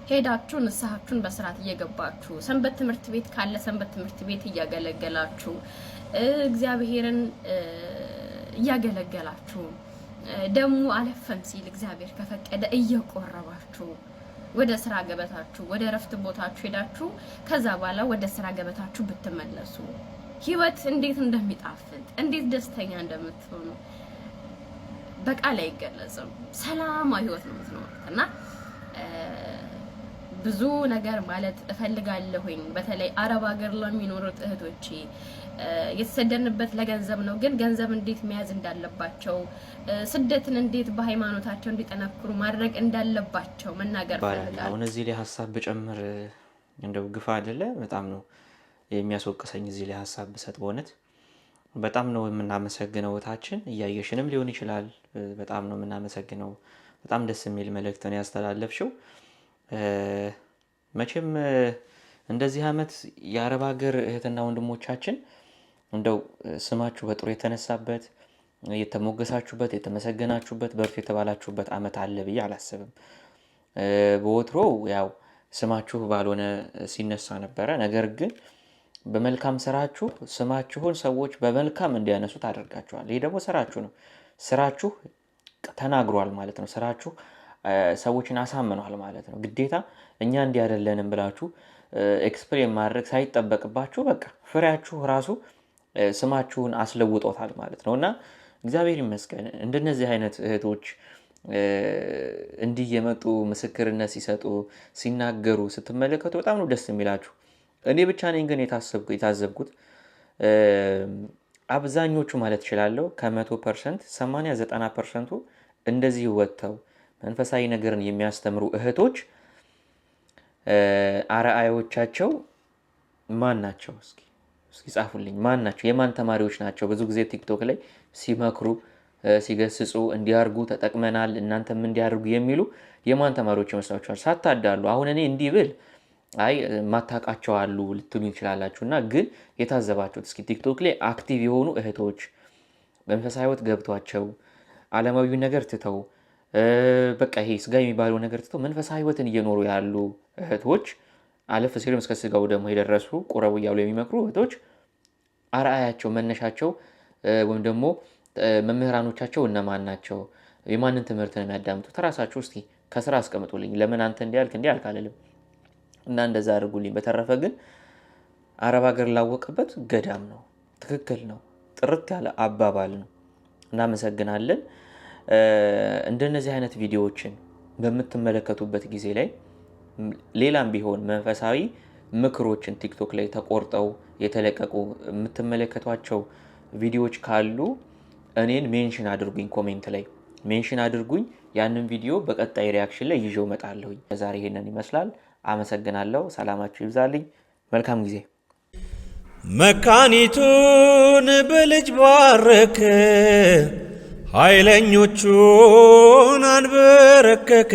ሄዳችሁ ንስሐችሁን በስርዓት እየገባችሁ ሰንበት ትምህርት ቤት ካለ ሰንበት ትምህርት ቤት እያገለገላችሁ እግዚአብሔርን እያገለገላችሁ ደግሞ አለፈም ሲል እግዚአብሔር ከፈቀደ እየቆረባችሁ ወደ ስራ ገበታችሁ ወደ ረፍት ቦታችሁ ሄዳችሁ ከዛ በኋላ ወደ ስራ ገበታችሁ ብትመለሱ ህይወት እንዴት እንደሚጣፍጥ እንዴት ደስተኛ እንደምትሆኑ በቃል አይገለጽም። ሰላማዊ ህይወት ነው የምትኖሩት እና ብዙ ነገር ማለት እፈልጋለሁኝ። በተለይ አረብ ሀገር ለሚኖሩት እህቶቼ የተሰደድንበት ለገንዘብ ነው፣ ግን ገንዘብ እንዴት መያዝ እንዳለባቸው ስደትን እንዴት በሃይማኖታቸው እንዲጠነክሩ ማድረግ እንዳለባቸው መናገር እፈልጋለሁ። አሁን እዚህ ላይ ሀሳብ ብጨምር እንደው ግፋ አይደለ በጣም ነው የሚያስወቅሰኝ እዚህ ላይ ሀሳብ ብሰጥ። በእውነት በጣም ነው የምናመሰግነው እህታችን፣ እያየሽንም ሊሆን ይችላል። በጣም ነው የምናመሰግነው። በጣም ደስ የሚል መልእክት ነው ያስተላለፍሽው። መቼም እንደዚህ አመት የአረብ ሀገር እህትና ወንድሞቻችን እንደው ስማችሁ በጥሩ የተነሳበት የተሞገሳችሁበት የተመሰገናችሁበት በርቱ የተባላችሁበት አመት አለ ብዬ አላስብም። በወትሮ ያው ስማችሁ ባልሆነ ሲነሳ ነበረ። ነገር ግን በመልካም ስራችሁ ስማችሁን ሰዎች በመልካም እንዲያነሱት አድርጋችኋል። ይሄ ደግሞ ስራችሁ ነው። ስራችሁ ተናግሯል ማለት ነው። ስራችሁ ሰዎችን አሳምኗል ማለት ነው። ግዴታ እኛ እንዲህ አይደለንም ብላችሁ ኤክስፕሌን ማድረግ ሳይጠበቅባችሁ በቃ ፍሬያችሁ ራሱ ስማችሁን አስለውጦታል ማለት ነው። እና እግዚአብሔር ይመስገን እንደነዚህ አይነት እህቶች እንዲህ የመጡ ምስክርነት ሲሰጡ ሲናገሩ ስትመለከቱ በጣም ነው ደስ የሚላችሁ። እኔ ብቻ ነኝ ግን የታዘብኩት አብዛኞቹ ማለት እችላለሁ ከ100% 80-90% እንደዚህ ወጥተው መንፈሳዊ ነገርን የሚያስተምሩ እህቶች አርአያዎቻቸው ማን ናቸው? እስኪ ጻፉልኝ። ማን ናቸው? የማን ተማሪዎች ናቸው? ብዙ ጊዜ ቲክቶክ ላይ ሲመክሩ ሲገስጹ እንዲያርጉ ተጠቅመናል እናንተም እንዲያርጉ የሚሉ የማን ተማሪዎች ይመስላችኋል? ሳታዳሉ አሁን እኔ እንዲህ ብል አይ ማታቃቸው አሉ ልትሉ ይችላላችሁና ግን የታዘባችሁት እስኪ ቲክቶክ ላይ አክቲቭ የሆኑ እህቶች መንፈሳዊ ህይወት ገብቷቸው ዓለማዊ ነገር ትተው በቃ ይሄ ስጋ የሚባለው ነገር ትተው መንፈሳዊ ህይወትን እየኖሩ ያሉ እህቶች አለፍ ሲልም እስከ ስጋው ደግሞ የደረሱ ቁረቡ እያሉ የሚመክሩ እህቶች አርአያቸው መነሻቸው ወይም ደግሞ መምህራኖቻቸው እነማን ናቸው? የማንን ትምህርት ነው የሚያዳምጡት? ራሳችሁ እስቲ ከስራ አስቀምጡልኝ። ለምን አንተ እንዲያልክ አልልም እና እንደዛ አድርጉልኝ። በተረፈ ግን አረብ ሀገር ላወቀበት ገዳም ነው። ትክክል ነው። ጥርት ያለ አባባል ነው። እናመሰግናለን። እንደነዚህ አይነት ቪዲዮዎችን በምትመለከቱበት ጊዜ ላይ ሌላም ቢሆን መንፈሳዊ ምክሮችን ቲክቶክ ላይ ተቆርጠው የተለቀቁ የምትመለከቷቸው ቪዲዮዎች ካሉ እኔን ሜንሽን አድርጉኝ፣ ኮሜንት ላይ ሜንሽን አድርጉኝ። ያንን ቪዲዮ በቀጣይ ሪያክሽን ላይ ይዤው እመጣለሁኝ። ዛሬ ይሄንን ይመስላል። አመሰግናለሁ። ሰላማችሁ ይብዛልኝ። መልካም ጊዜ። መካኒቱን በልጅ ባረከ፣ ኃይለኞቹን አንበረከከ።